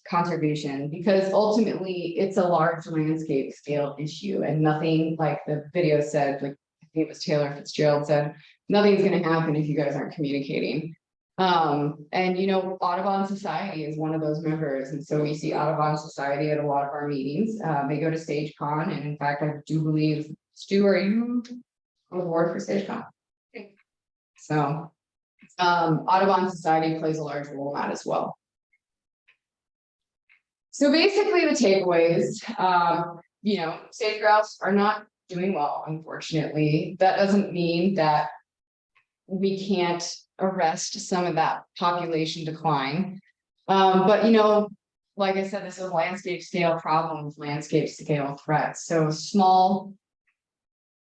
conservation because ultimately it's a large landscape scale issue and nothing, like the video said, like I think it was Taylor Fitzgerald said, nothing's going to happen if you guys aren't communicating. And you know, Audubon Society is one of those members, and so we see Audubon Society at a lot of our meetings. They go to SageCon, and in fact, I do believe, Stu, are you on the board for SageCon? So Audubon Society plays a large role in that as well. So basically the takeaways, you know, sage-grouse are not doing well, unfortunately. That doesn't mean that we can't arrest some of that population decline. But, you know, like I said, this is a landscape scale problem with landscape scale threats. So small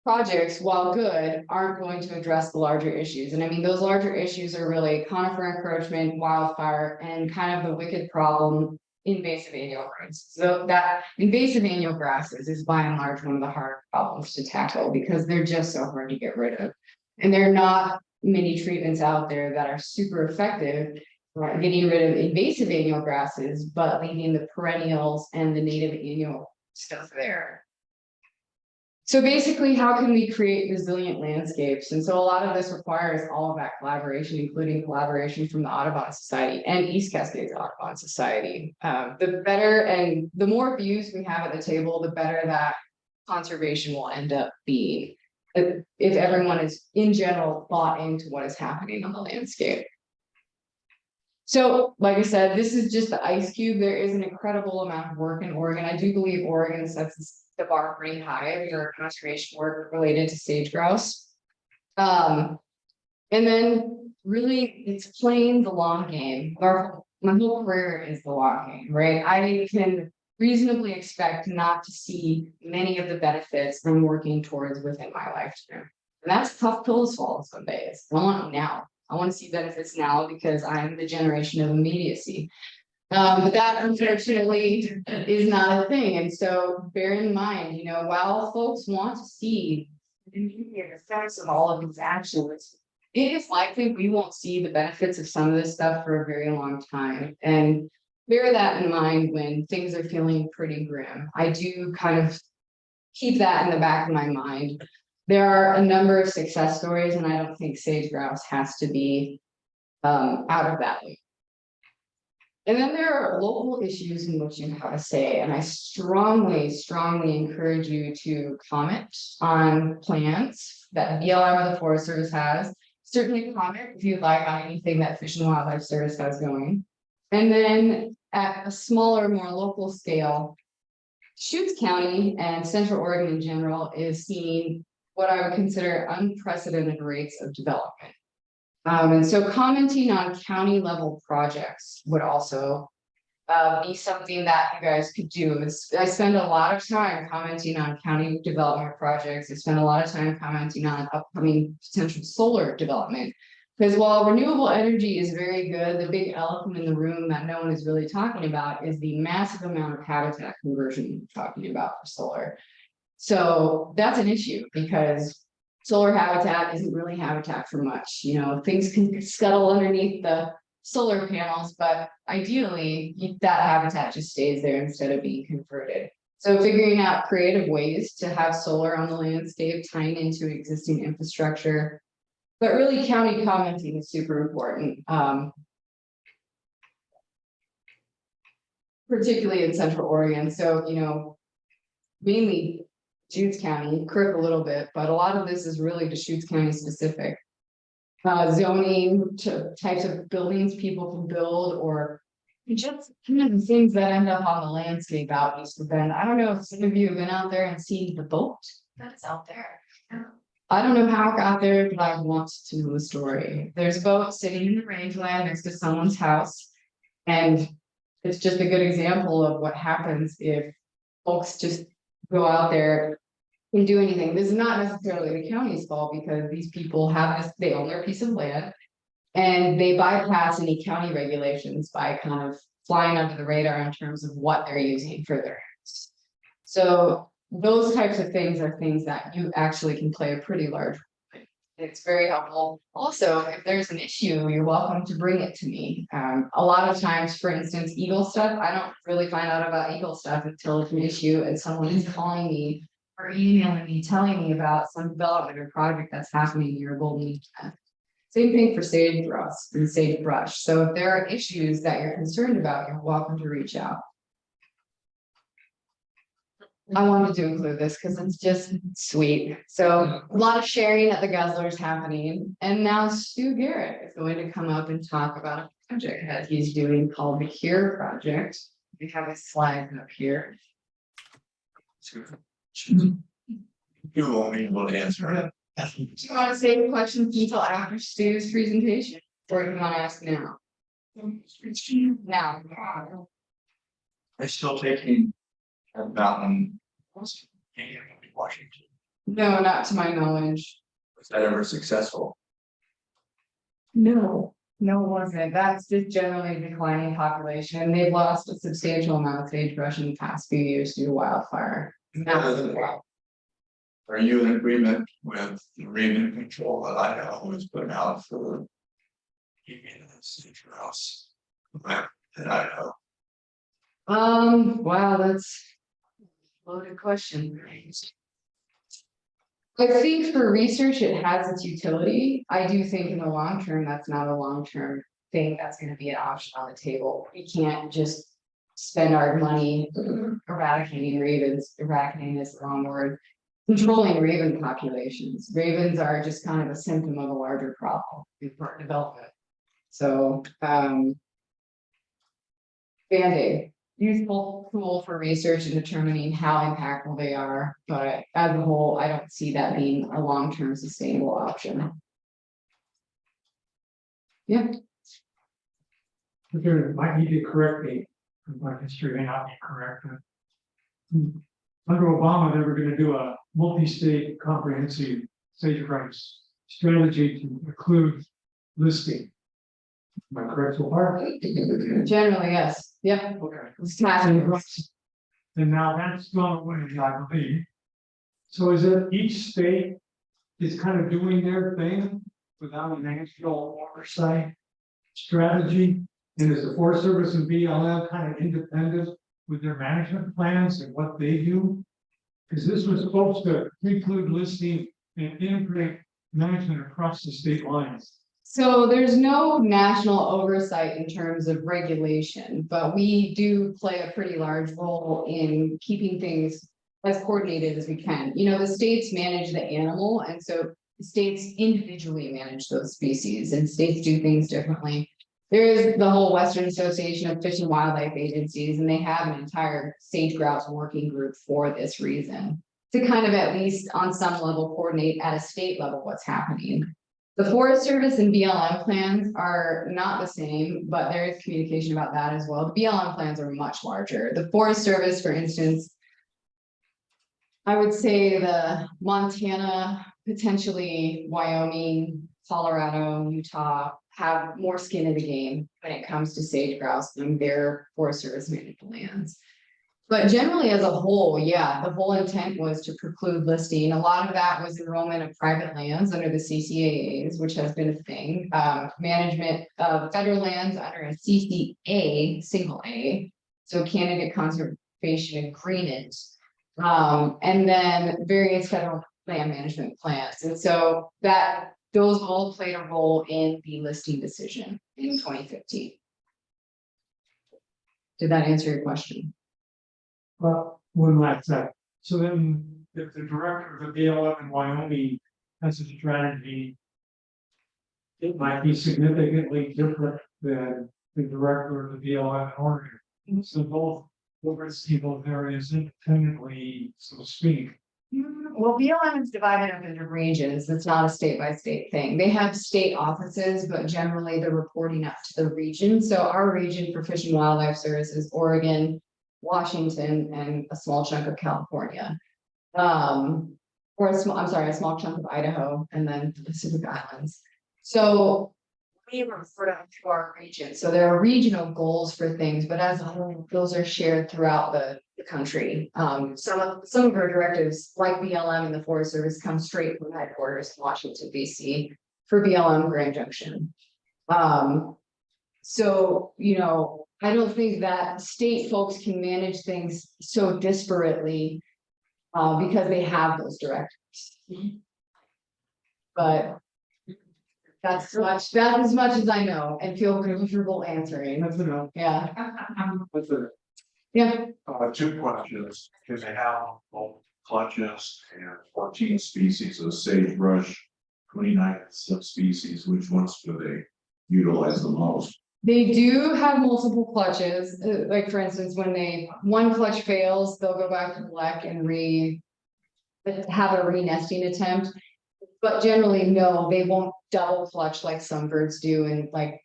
projects, while good, aren't going to address the larger issues. And I mean, those larger issues are really conifer encroachment, wildfire, and kind of the wicked problem, invasive annual grasses. So that invasive annual grasses is by and large one of the hard problems to tackle because they're just so hard to get rid of. And there are not many treatments out there that are super effective at getting rid of invasive annual grasses, but leaving the perennials and the native annual stuff there. So basically, how can we create resilient landscapes? And so a lot of this requires all of that collaboration, including collaboration from the Audubon Society and East Cascades Audubon Society. The better and the more views we have at the table, the better that conservation will end up being. If everyone is in general bought into what is happening on the landscape. So, like I said, this is just the ice cube. There is an incredible amount of work in Oregon. I do believe Oregon sets the bar pretty high for conservation work related to sage-grouse. And then really it's playing the long game. My whole career is the long game, right? I can reasonably expect not to see many of the benefits I'm working towards within my lifetime. And that's a tough pill to swallow some days. I want it now. I want to see benefits now because I'm the generation of immediacy. But that unfortunately is not a thing. And so bear in mind, you know, while folks want to see the immediate effects of all of these actions, it is likely we won't see the benefits of some of this stuff for a very long time. And bear that in mind when things are feeling pretty grim. I do kind of keep that in the back of my mind. There are a number of success stories, and I don't think sage-grouse has to be out of that loop. And then there are local issues in which you have a say, and I strongly, strongly encourage you to comment on plans that BLM or the Forest Service has. Certainly comment if you'd like on anything that Fish and Wildlife Service has going. And then at a smaller, more local scale, Shutes County and Central Oregon in general is seeing what I would consider unprecedented rates of development. And so commenting on county level projects would also be something that you guys could do. I spend a lot of time commenting on county development projects. I spend a lot of time commenting on upcoming potential solar development. Because while renewable energy is very good, the big elephant in the room that no one is really talking about is the massive amount of habitat conversion we're talking about for solar. So that's an issue because solar habitat isn't really habitat for much. You know, things can scuttle underneath the solar panels, but ideally that habitat just stays there instead of being converted. So figuring out creative ways to have solar on the landscape, tying into existing infrastructure. But really county commenting is super important. particularly in Central Oregon. So, mainly Deschutes County, Crook a little bit, but a lot of this is really Deschutes County specific. Zoning to types of buildings people can build, or just the things that end up on the landscape out east of Bend. I don't know if some of you have been out there and seen the boat that's out there. I don't know how it got there, but I want to know the story. There's a boat sitting in the rangeland next to someone's house. And it's just a good example of what happens if folks just go out there and do anything. This is not necessarily the county's fault, because these people have this, they own their piece of land. And they bypass any county regulations by kind of flying under the radar in terms of what they're using for their use. So those types of things are things that you actually can play a pretty large role in. It's very helpful. Also, if there's an issue, you're welcome to bring it to me. A lot of times, for instance, Eagle stuff, I don't really find out about Eagle stuff until it's an issue and someone is calling me or emailing me, telling me about some development or project that's happening near Golden Eagle. Same thing for sage-grouse and sagebrush. So if there are issues that you're concerned about, you're welcome to reach out. I wanted to include this because it's just sweet. So a lot of sharing at the Guzzler is happening. And now Stu Garrett is going to come up and talk about a project that he's doing called the Cure Project. We have a slide up here. You won't be able to answer it. Do you want to save questions until after Stu's presentation? Or do you want to ask now? Now. I'm still taking a mountain. Washington. No, not to my knowledge. Was that ever successful? No, it wasn't. That's just generally declining population. They've lost a substantial amount of sagebrush in the past few years due to wildfire. Are you in agreement with the remit control that Idaho was putting out for keeping the sage-grouse in Idaho? Wow, that's a loaded question. I think for research, it has its utility. I do think in the long term, that's not a long-term thing that's going to be an option on the table. We can't just spend our money eradicating ravens. Eradicating is the wrong word. Controlling raven populations. Ravens are just kind of a symptom of a larger problem in part development. So, Band-Aid, useful tool for research and determining how impactful they are, but as a whole, I don't see that being a long-term sustainable option. Yeah. There might need to correct me, because my history may not be correct. Under Obama, they were going to do a multi-state comprehensive sage-grouse strategy to include listing. Am I correct so far? Generally, yes. Yep. Okay. It's happening. And now that's gone away, I believe. So is it each state is kind of doing their thing without a national oversight strategy? And is the Forest Service and BLM kind of independent with their management plans and what they do? Because this was supposed to include listing and integrate management across the state lines. So there's no national oversight in terms of regulation, but we do play a pretty large role in keeping things as coordinated as we can. The states manage the animal, and so the states individually manage those species, and states do things differently. There is the whole Western Association of Fish and Wildlife Agencies, and they have an entire sage-grouse working group for this reason, to kind of at least on some level coordinate at a state level what's happening. The Forest Service and BLM plans are not the same, but there is communication about that as well. The BLM plans are much larger. The Forest Service, for instance, I would say the Montana, potentially Wyoming, Colorado, Utah have more skin in the game when it comes to sage-grouse than their Forest Service managed lands. But generally as a whole, yeah, the whole intent was to preclude listing. A lot of that was enrollment of private lands under the CCAAs, which has been a thing. Management of federal lands under a CCA, single A, so candidate conservation agreement. And then various federal land management plans. And so those all played a role in the listing decision in 2015. Did that answer your question? Well, one last thing. So then, if the director of the BLM in Wyoming has a strategy, it might be significantly different than the director of the BLM in Oregon. So both oversee both areas independently, so to speak. Well, BLM is divided up into regions. It's not a state by state thing. They have state offices, but generally they're reporting up to the region. So our region for Fish and Wildlife Service is Oregon, Washington, and a small chunk of California. Or a small chunk of Idaho, and then the Pacific Islands. So we refer to our region. So there are regional goals for things, but as a whole, those are shared throughout the country. Some of our directives, like BLM and the Forest Service, come straight from headquarters in Washington, DC for BLM Grand Junction. So, you know, I don't think that state folks can manage things so disparately because they have those directives. But that's as much as I know and feel comfortable answering. That's enough. Yeah. That's it. Yeah. 2 questions, because they have both clutches and 14 species of sagebrush, 29 subspecies. Which ones do they utilize the most? They do have multiple clutches. Like for instance, when one clutch fails, they'll go back to collect and have a re-nesting attempt. But generally, no, they won't double clutch like some birds do in like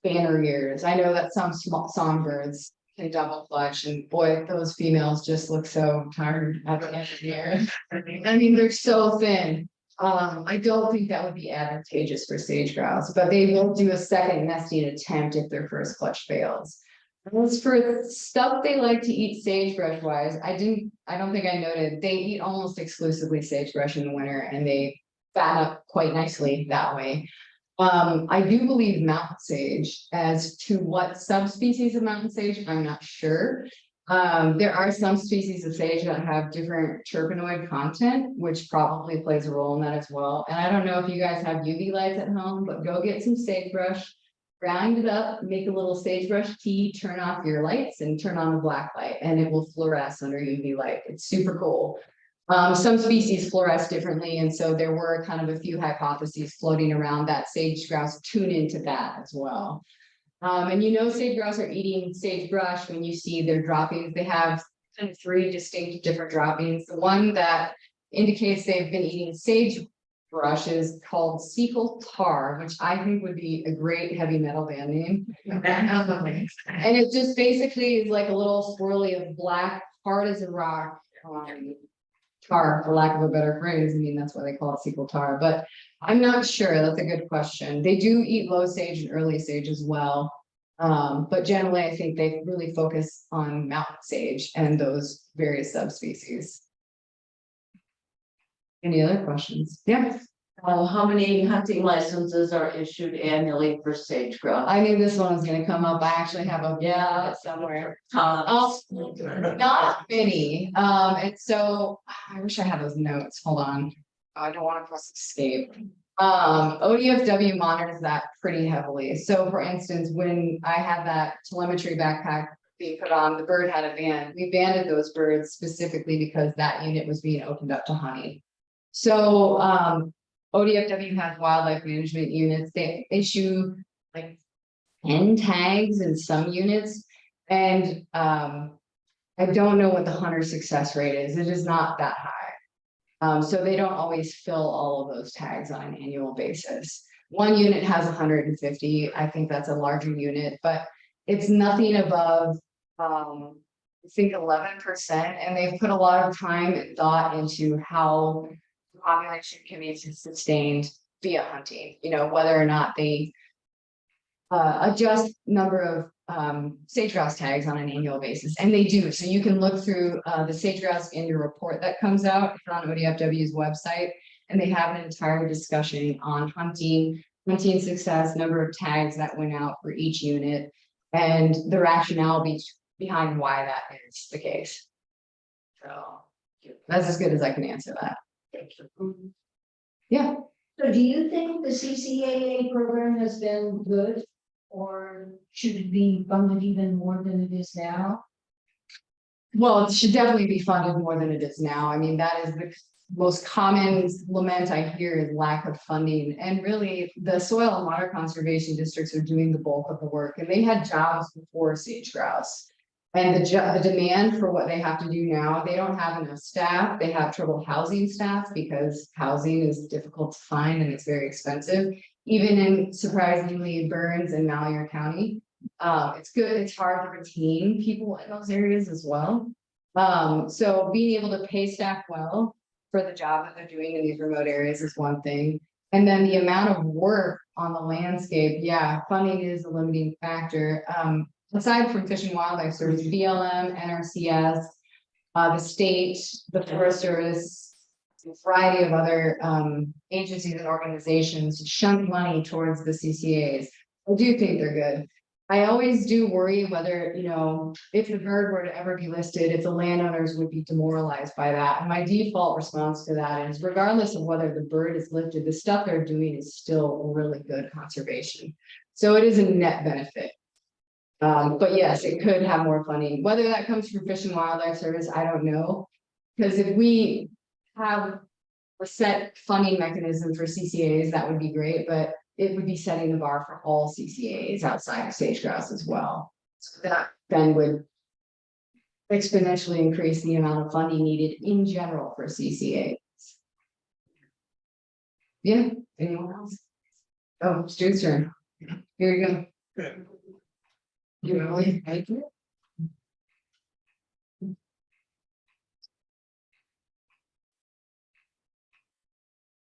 banner years. I know that some songbirds can double clutch, and boy, those females just look so tired at the end of the year. I mean, they're so thin. I don't think that would be advantageous for sage grouse, but they will do a second nesting attempt if their first clutch fails. As for stuff they like to eat sagebrush wise, I don't think I noted, they eat almost exclusively sagebrush in the winter, and they fatten up quite nicely that way. I do believe mountain sage. As to what subspecies of mountain sage, I'm not sure. There are some species of sage that have different terpenoid content, which probably plays a role in that as well. And I don't know if you guys have UV lights at home, but go get some sagebrush, grind it up, make a little sagebrush tea, turn off your lights and turn on the black light, and it will fluoresce under UV light. It's super cool. Some species fluoresce differently, and so there were kind of a few hypotheses floating around that sage grouse tune into that as well. And you know, sage grouse are eating sagebrush when you see their droppings. They have kind of 3 distinct different droppings. The one that indicates they've been eating sagebrush is called Cecal tar, which I think would be a great heavy metal band name. And it just basically is like a little swirly of black, hard as a rock. Tar, for lack of a better phrase. I mean, that's why they call it Cecal tar, but I'm not sure. That's a good question. They do eat low sage and early sage as well. But generally, I think they really focus on mountain sage and those various subspecies. Any other questions? Yeah. How many hunting licenses are issued annually for sage grouse? I knew this one was gonna come up. I actually have a somewhere. Not many. And so I wish I had those notes. Hold on. I don't want to press escape. ODFW monitors that pretty heavily. So for instance, when I had that telemetry backpack being put on, the bird had a band. We banded those birds specifically because that unit was being opened up to honey. So ODFW has wildlife management units. They issue like 10 tags in some units. And I don't know what the hunter success rate is. It is not that high. So they don't always fill all of those tags on an annual basis. One unit has 150. I think that's a larger unit, but it's nothing above, I think 11%. And they've put a lot of time and thought into how the population can be sustained via hunting, you know, whether or not they adjust number of sage grouse tags on an annual basis, and they do. So you can look through the sage grouse annual report that comes out on ODFW's website, and they have an entire discussion on hunting success, number of tags that went out for each unit, and the rationale behind why that is the case. So that's as good as I can answer that. Yeah. So do you think the CCAA program has been good? Or should it be funded even more than it is now? Well, it should definitely be funded more than it is now. I mean, that is the most common lament I hear is lack of funding. And really, the soil and water conservation districts are doing the bulk of the work, and they had jobs before sage grouse. And the demand for what they have to do now, they don't have enough staff. They have trouble housing staff because housing is difficult to find and it's very expensive. Even in surprisingly Burns and Malheur County. It's good, it's hard to retain people in those areas as well. So being able to pay staff well for the job that they're doing in these remote areas is one thing. And then the amount of work on the landscape, yeah, funding is a limiting factor. Aside from Fish and Wildlife Service, BLM, NRCS, the state, the Forest Service, a variety of other agencies and organizations shunt money towards the CCAs. I do think they're good. I always do worry whether, you know, if the bird were to ever be listed, if the landowners would be demoralized by that. And my default response to that is regardless of whether the bird is lifted, the stuff they're doing is still really good conservation. So it is a net benefit. But yes, it could have more funding. Whether that comes from Fish and Wildlife Service, I don't know. Because if we have a set funding mechanism for CCAs, that would be great, but it would be setting the bar for all CCAs outside of sage grouse as well. So that then would exponentially increase the amount of funding needed in general for CCAs. Yeah, anyone else? Oh, Stu's turn. Here you go. Good. You really like it?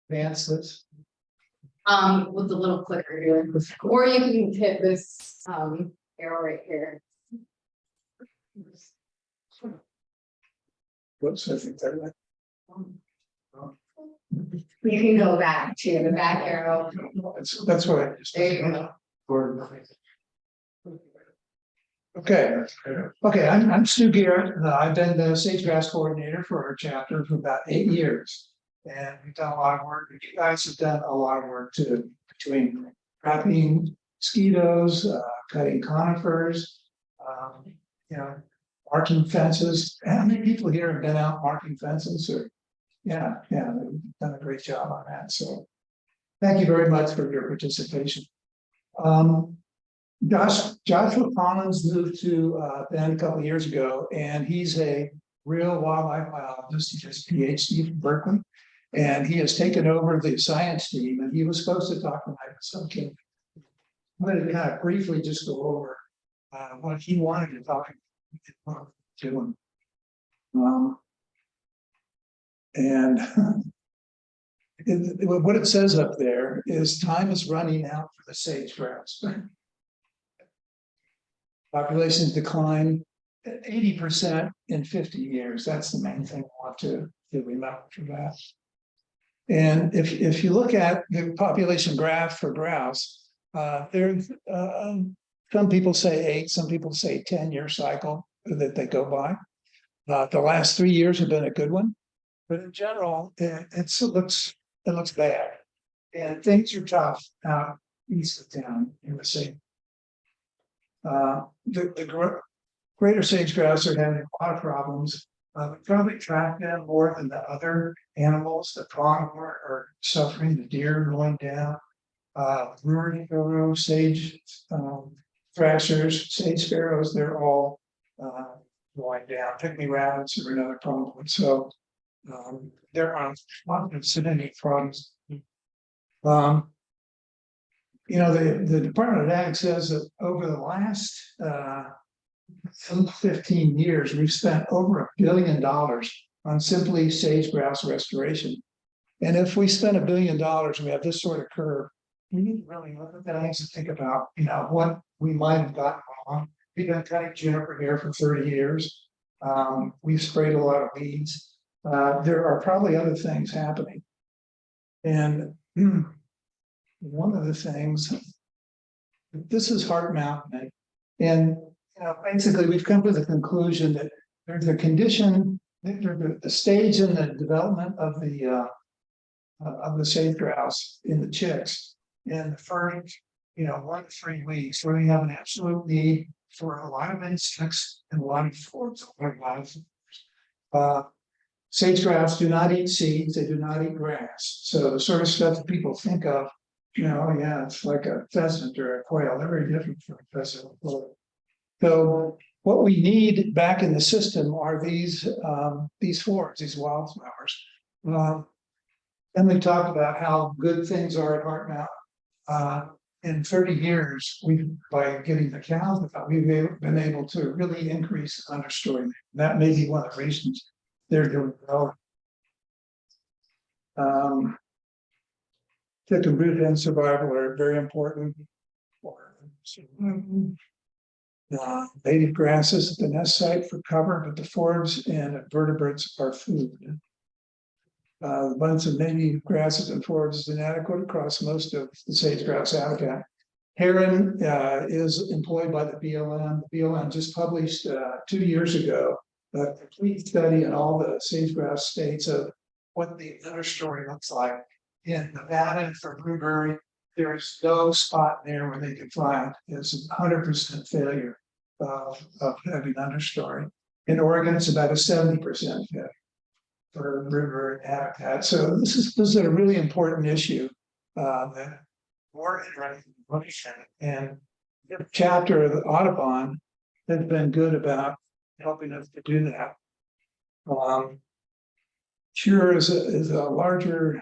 Advance this. With the little clicker here, or you can hit this arrow right here. Whoops, I think that. You can go back to the back arrow. That's what I just. There you go. Okay, I'm Stu Garrett. I've been the sage grouse coordinator for our chapter for about 8 years. And we've done a lot of work. You guys have done a lot of work too, between trapping mosquitoes, cutting conifers, you know, marking fences. How many people here have been out marking fences? Or yeah, they've done a great job on that. So thank you very much for your participation. Joshua Collins moved to Bend a couple of years ago, and he's a real wildlife biologist. He has a PhD from Berkeley, and he has taken over the science team. And he was supposed to talk tonight, so I'm going to kind of briefly just go over what he wanted to talk to. And what it says up there is time is running out for the sage grouse. Populations decline 80% in 50 years. That's the main thing I want to remember for that. And if you look at the population graph for grouse, there's some people say 8, some people say 10-year cycle that they go by. The last 3 years have been a good one, but in general, it looks bad, and things are tough out east of town in the city. The Graeter Sage-grouse are having a lot of problems. Probably track them more than the other animals. The pronghorn are suffering, the deer are going down. Rural sage thrashers, sage sparrows, they're all going down. Pygmy rabbits are another problem. So there are a lot of acidity problems. You know, the Department of Ag says that over the last 15 years, we've spent over $1 billion on simply sage grouse restoration. And if we spend $1 billion and we have this sort of curve, we need to really look at that and think about, you know, what we might have gotten wrong. We've been cutting juniper here for 30 years. We've sprayed a lot of weeds. There are probably other things happening. And one of the things, this is Heart Mountain, and you know, basically we've come to the conclusion that there's a condition, there's a stage in the development of the sage grouse in the chicks. And the first 1 to 3 weeks, where we have an absolute need for a lot of insects and a lot of forms of wildlife. Sage-grouse do not eat seeds, they do not eat grass. So the sort of stuff that people think of, yeah, it's like a pheasant or a quail, they're very different from a pheasant or quail. So what we need back in the system are these forms, these wildflowers. And we talked about how good things are at Heart Mountain. In 30 years, by getting the cows, we've been able to really increase the understory. That may be one of the reasons they're doing well. Tick and root and survival are very important. Native grasses, the nest site for cover, but the forbs and vertebrates are food. The abundance of native grasses and forbs is inadequate across most of the sage-grouse habitat. Heron is employed by the BLM. The BLM just published 2 years ago a complete study in all the sage-grouse states of what the understory looks like. In Nevada for blueberry, there's no spot there where they can find. It's 100% failure of having understory. In Oregon, it's about a 70% failure for river habitat. So this is a really important issue that we're interested in. And the chapter of the Audubon has been good about helping us to do that. Sure is a larger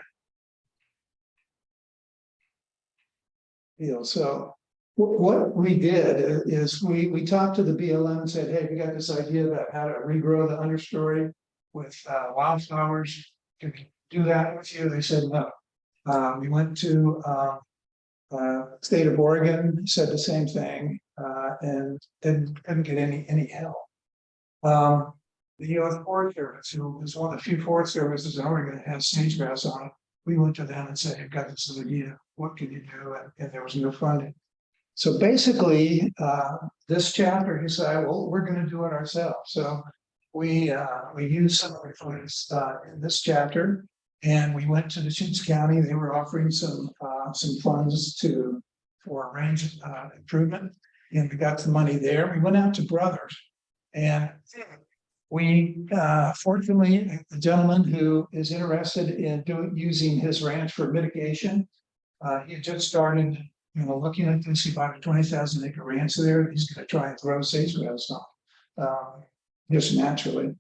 deal. So what we did is we talked to the BLM and said, hey, we got this idea about how to regrow the understory with wildflowers. Can we do that with you? They said no. We went to state of Oregon, said the same thing, and didn't get any help. The U.S. Forest Service, who is one of the few forest services in Oregon that has sage-grouse on it, we went to them and said, you've got this idea, what can you do? And there was no funding. So basically, this chapter, he said, well, we're going to do it ourselves. So we used some of the funds in this chapter, and we went to Deschutes County. They were offering some funds for range improvement, and we got the money there. We went out to Brothers, and we fortunately, the gentleman who is interested in using his ranch for mitigation, he had just started, looking at this. He bought a 20,000 acre ranch there. He's going to try and grow sage-grouse just naturally.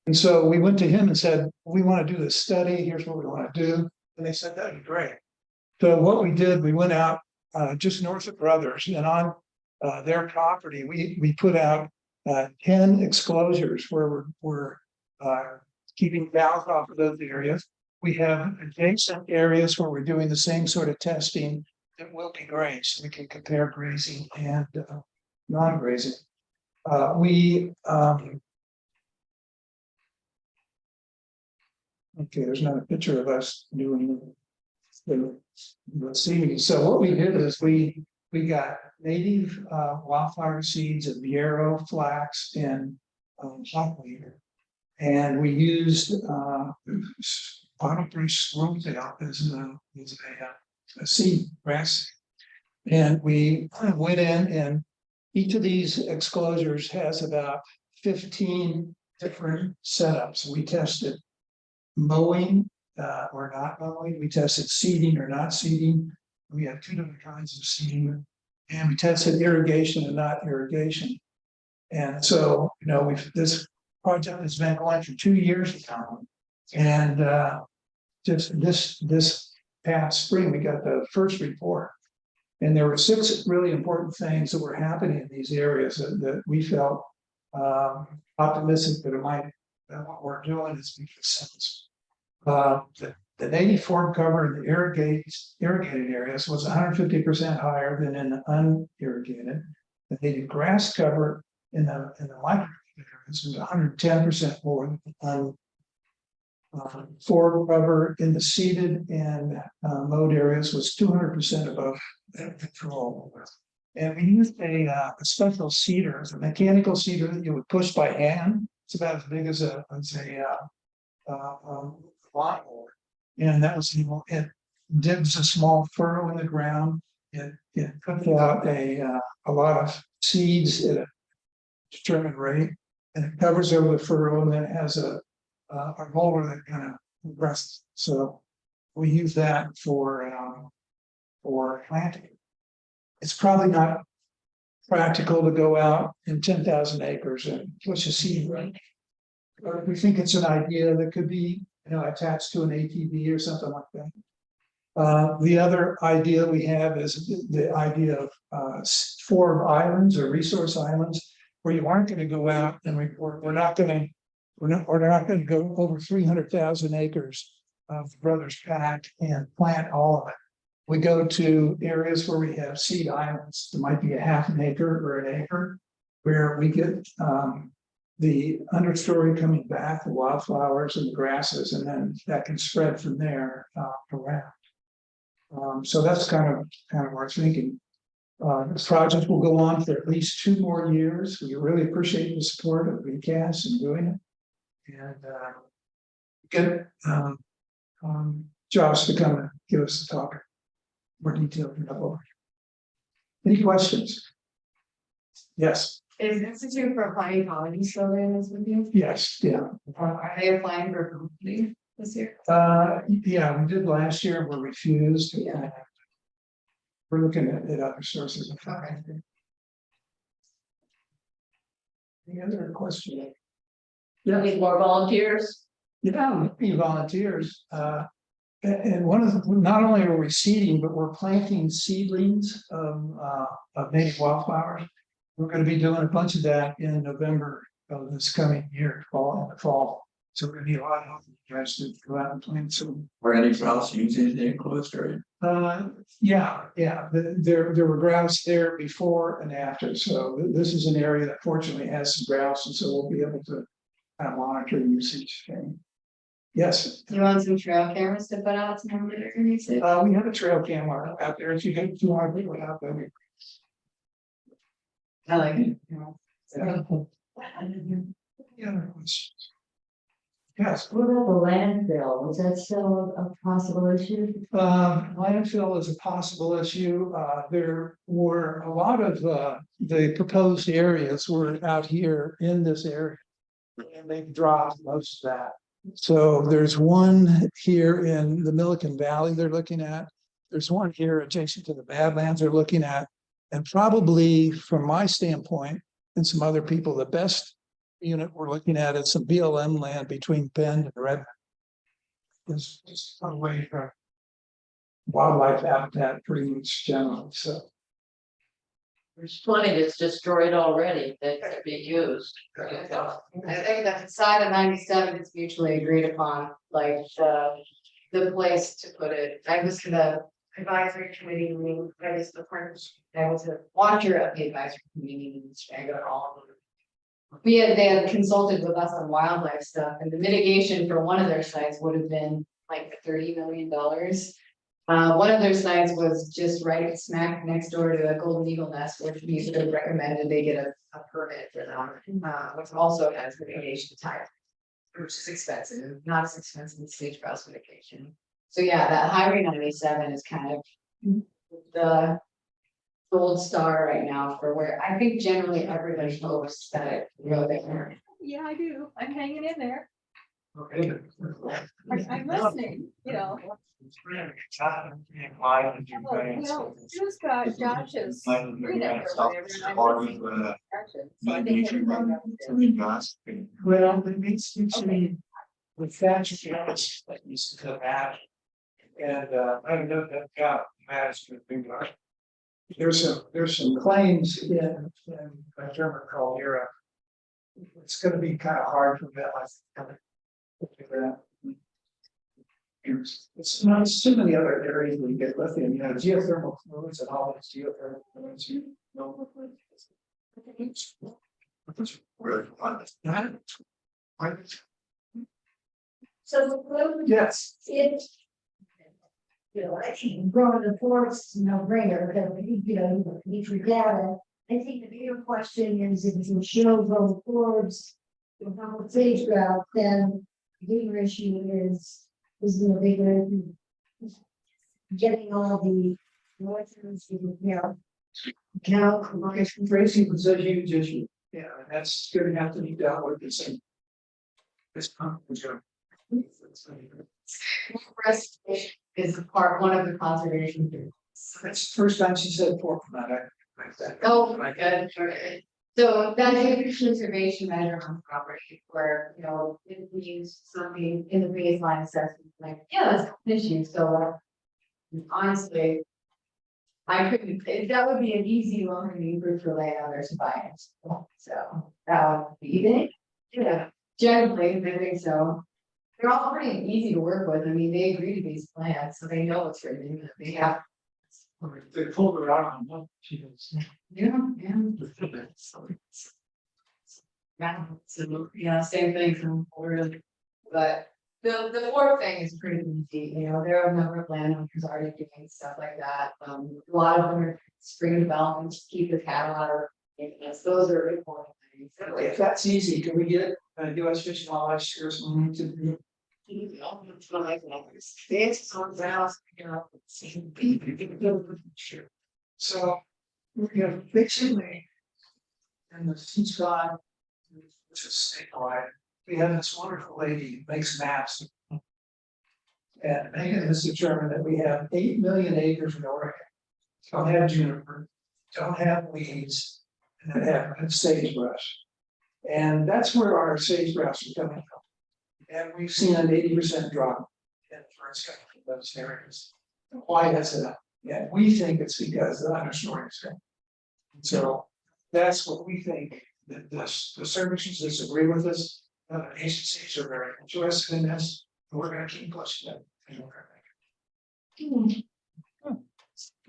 And so we went to him and said, we want to do this study. Here's what we want to do. And they said, that'd be great. So what we did, we went out just north of Brothers, and on their property, we put out 10 exclosures where we're keeping cows off of those areas. We have adjacent areas where we're doing the same sort of testing that will be grazed. So we can compare grazing and non-grazing. Okay, there's not a picture of us doing the seeding. So what we did is we got native wildflower seeds of yarrow, flax, and hawkweed, and we used bottlebrush swallowtail as a seed grass, and we went in, and each of these exclosures has about 15 different setups. We tested mowing or not mowing. We tested seeding or not seeding. We had 2 different kinds of seeding, and we tested irrigation and not irrigation. And so, this project has been going for 2 years now. And just this past spring, we got the first report. And there were 6 really important things that were happening in these areas that we felt optimistic that what we're doing is making sense. The native form cover in the irrigated areas was 150% higher than in the unirrigated. The native grass cover in the micro areas was 110% more than form cover in the seeded and mowed areas was 200% above control. And we used a special seeder, a mechanical seeder that you would push by hand. It's about as big as a lawnmower. And that was, it digs a small furrow in the ground. it puts out a lot of seeds at a determined rate, and it covers over the furrow, and then it has a roller that kind of rests. So we use that for planting. It's probably not practical to go out in 10,000 acres and push a seed right. But we think it's an idea that could be, attached to an ATV or something like that. The other idea we have is the idea of 4 islands or resource islands, where you aren't going to go out and we're not going to go over 300,000 acres of Brothers Pack and plant all of it. We go to areas where we have seed islands. There might be a half an acre or an acre, where we get the understory coming back, the wildflowers and the grasses, and then that can spread from there around. So that's kind of our thinking. This project will go on for at least 2 more years. We really appreciate the support of VCAS in doing it, and get Josh to come and give us the talk more detailed. Any questions? Yes. Is Institute for Applied Ecology still in this with you? Yes. Yeah. Are they applying for funding this year? Yeah, we did last year and were refused. Yeah. We're looking at other sources of funding. Any other question? You need more volunteers? Yeah, we volunteers. And not only are we seeding, but we're planting seedlings of native wildflowers. We're going to be doing a bunch of that in November of this coming year, in the fall. So we're going to need a lot of help you guys to go out and plant some. Were any grouse using the enclosed area? Yeah. There were grouse there before and after. So this is an area that fortunately has some grouse, and so we'll be able to kind of monitor usage. Yes. Do you want some trail cameras to put out some usage? We have a trail camera out there. If you want to put it out there. I like it. Yes. What about the landfill? Is that still a possible issue? Landfill is a possible issue. There were a lot of the proposed areas were out here in this area, and they've dropped most of that. So there's one here in the Milliken Valley they're looking at. There's one here adjacent to the Badlands they're looking at. And probably from my standpoint and some other people, the best unit we're looking at is some BLM land between Bend and Redmond. It's just a way for wildlife habitat pretty much generally. So There's plenty that's destroyed already that could be used. I think that side of 97 is mutually agreed upon, like the place to put it. I was to the advisory committee meeting, I was a watcher of the advisory committee meetings, I go to all of them. They had consulted with us on wildlife stuff, and the mitigation for one of their sites would have been like $30 million. One of their sites was just right smack next door to a golden eagle nest, which we sort of recommended they get a permit for them, which also has mitigation type, which is expensive, not as expensive as sage-grouse mitigation. So yeah, that Highway 97 is kind of the gold star right now for where I think generally everybody hopes that it will there. Yeah, I do. I'm hanging in there. okay. I'm listening, Who's got Josh's? Well, it needs to be the thatch units that used to come out. And I don't know that got management. There's some claims in a German called Europe. It's going to be kind of hard for them. It's not so many other areas where you get lithium, geothermal fluids and all these geothermal fluids. So the road, Yes. I think growing the forests is no brainer, but you forget it. I think the bigger question is if you can show those forests without sage-grouse, then the bigger issue is the bigger getting all the Yeah. Now, Tracy was a huge issue, yeah, and that's gonna have to be dealt with this. This conference. Restoration is one of the conservation groups. That's the first time she said pork from that. Oh, my God, sure. So that's a conservation measure on property where, you know, if we use something in the baseline assessment, like, yeah, that's an issue, so. Honestly. I couldn't, that would be an easy low hanging fruit for landowners to buy it, so, you think? Yeah, generally, they think so. They're all pretty easy to work with, I mean, they agree to these plans, so they know what's written, they have. They pulled her out on one, she goes. Yeah, so, yeah, same thing from Florida, but the fourth thing is pretty easy, you know, there are a number of landowners already doing stuff like that, a lot of them are spring developments, to keep the cattle out of. Yes, those are important things. If that's easy, can we get US Fish and Wildlife Service to do? So, you know, basically. And the Seaside, which is statewide, we have this wonderful lady who makes maps. And Megan has determined that we have 8 million acres in Oregon. Don't have juniper, don't have weeds, and that have sagebrush. And that's where our sagebrush is coming from. And we've seen an 80% drop in first coming from those areas. Why is it? Yeah, we think it's because the understory is coming. So that's what we think, that the services disagree with us, agencies are very interested in this, and we're gonna keep pushing it.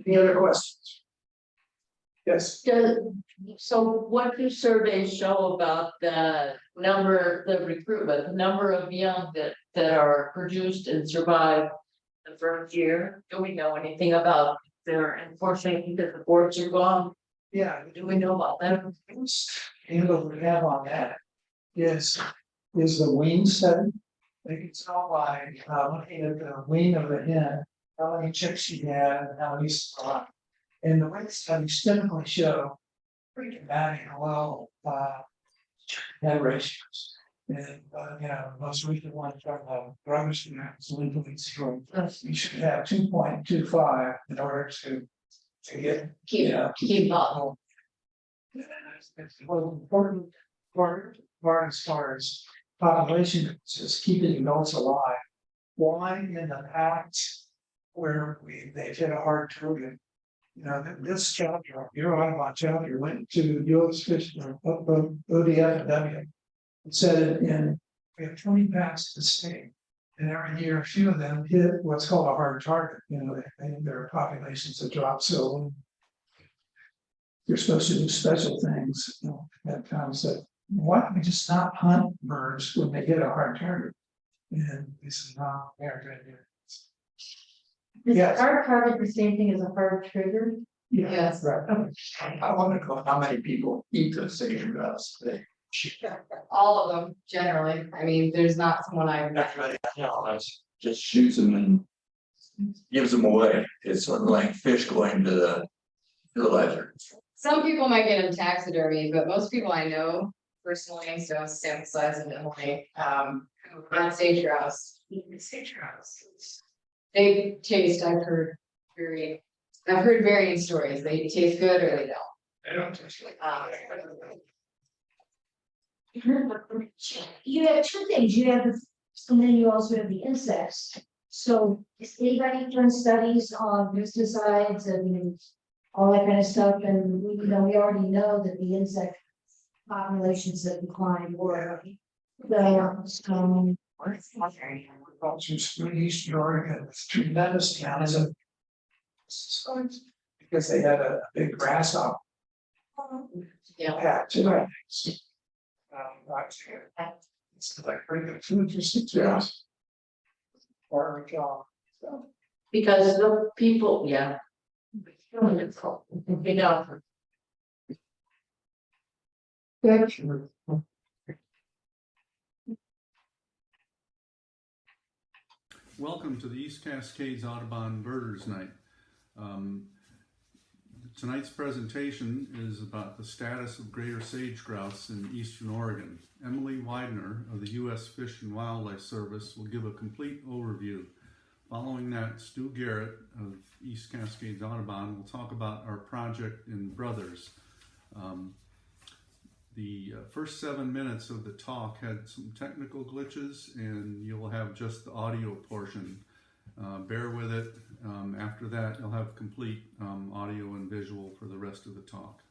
Any other questions? Yes. So what do surveys show about the recruitment, the number of young that are produced and survive the first year? Do we know anything about their enforcing because the boards are gone? Yeah. Do we know about that? And what we have on that is the wean study. They can tell by looking at the wean of the hen, how many chicks she had, and how many survived. And the weight studies typically show pretty dramatic low head ratios. And you know, most recent one from the Brothers legally zero. You should have 2.25 in order to get Keep up. It's important part as far as population is keeping adults alive. Why in the past where they've hit a hard target? You know, this chapter, your Audubon chapter went to US Fish, ODFW. It said we have 20 packs in the state. And every year, a few of them hit what's called a hard target. You know, their populations have dropped so low. You're supposed to do special things, you know, that kind of stuff. Why don't we just not hunt birds when they hit a hard target? And this is not very good. Yes. Hard target the same thing as a hard trigger? Yes. Right. I want to know how many people eat the sage-grouse. All of them, generally, I mean, there's not someone I. Just shoots them and gives them away. It's sort of like fish going to the ledger. Some people might get them taxidermy, but most people I know personally, so sample size and Emily, not sage grouse. They taste, I've heard varying stories. They taste good or they don't. They don't taste like. You have two things, you have, and then you also have the insects. So is anybody done studies on pesticides and all that kind of stuff? And we, you know, we already know that the insect populations have declined or Cultures in Eastern Oregon, it's tremendous amounts of pesticides because they had a big grasshopper. Yeah. Patch, right. It's like pretty good food for sage-grouse. Or Because the people, yeah. You know. Welcome to the East Cascades Audubon Birders Night. Tonight's presentation is about the status of Graeter Sage-grouse in eastern Oregon. Emily Weidner of the U.S. Fish and Wildlife Service will give a complete overview. Following that, Stu Garrett of East Cascades Audubon will talk about our project in Brothers. The first 7 minutes of the talk had some technical glitches, and you'll have just the audio portion. Bear with it. After that, you'll have complete audio and visual for the rest of the talk.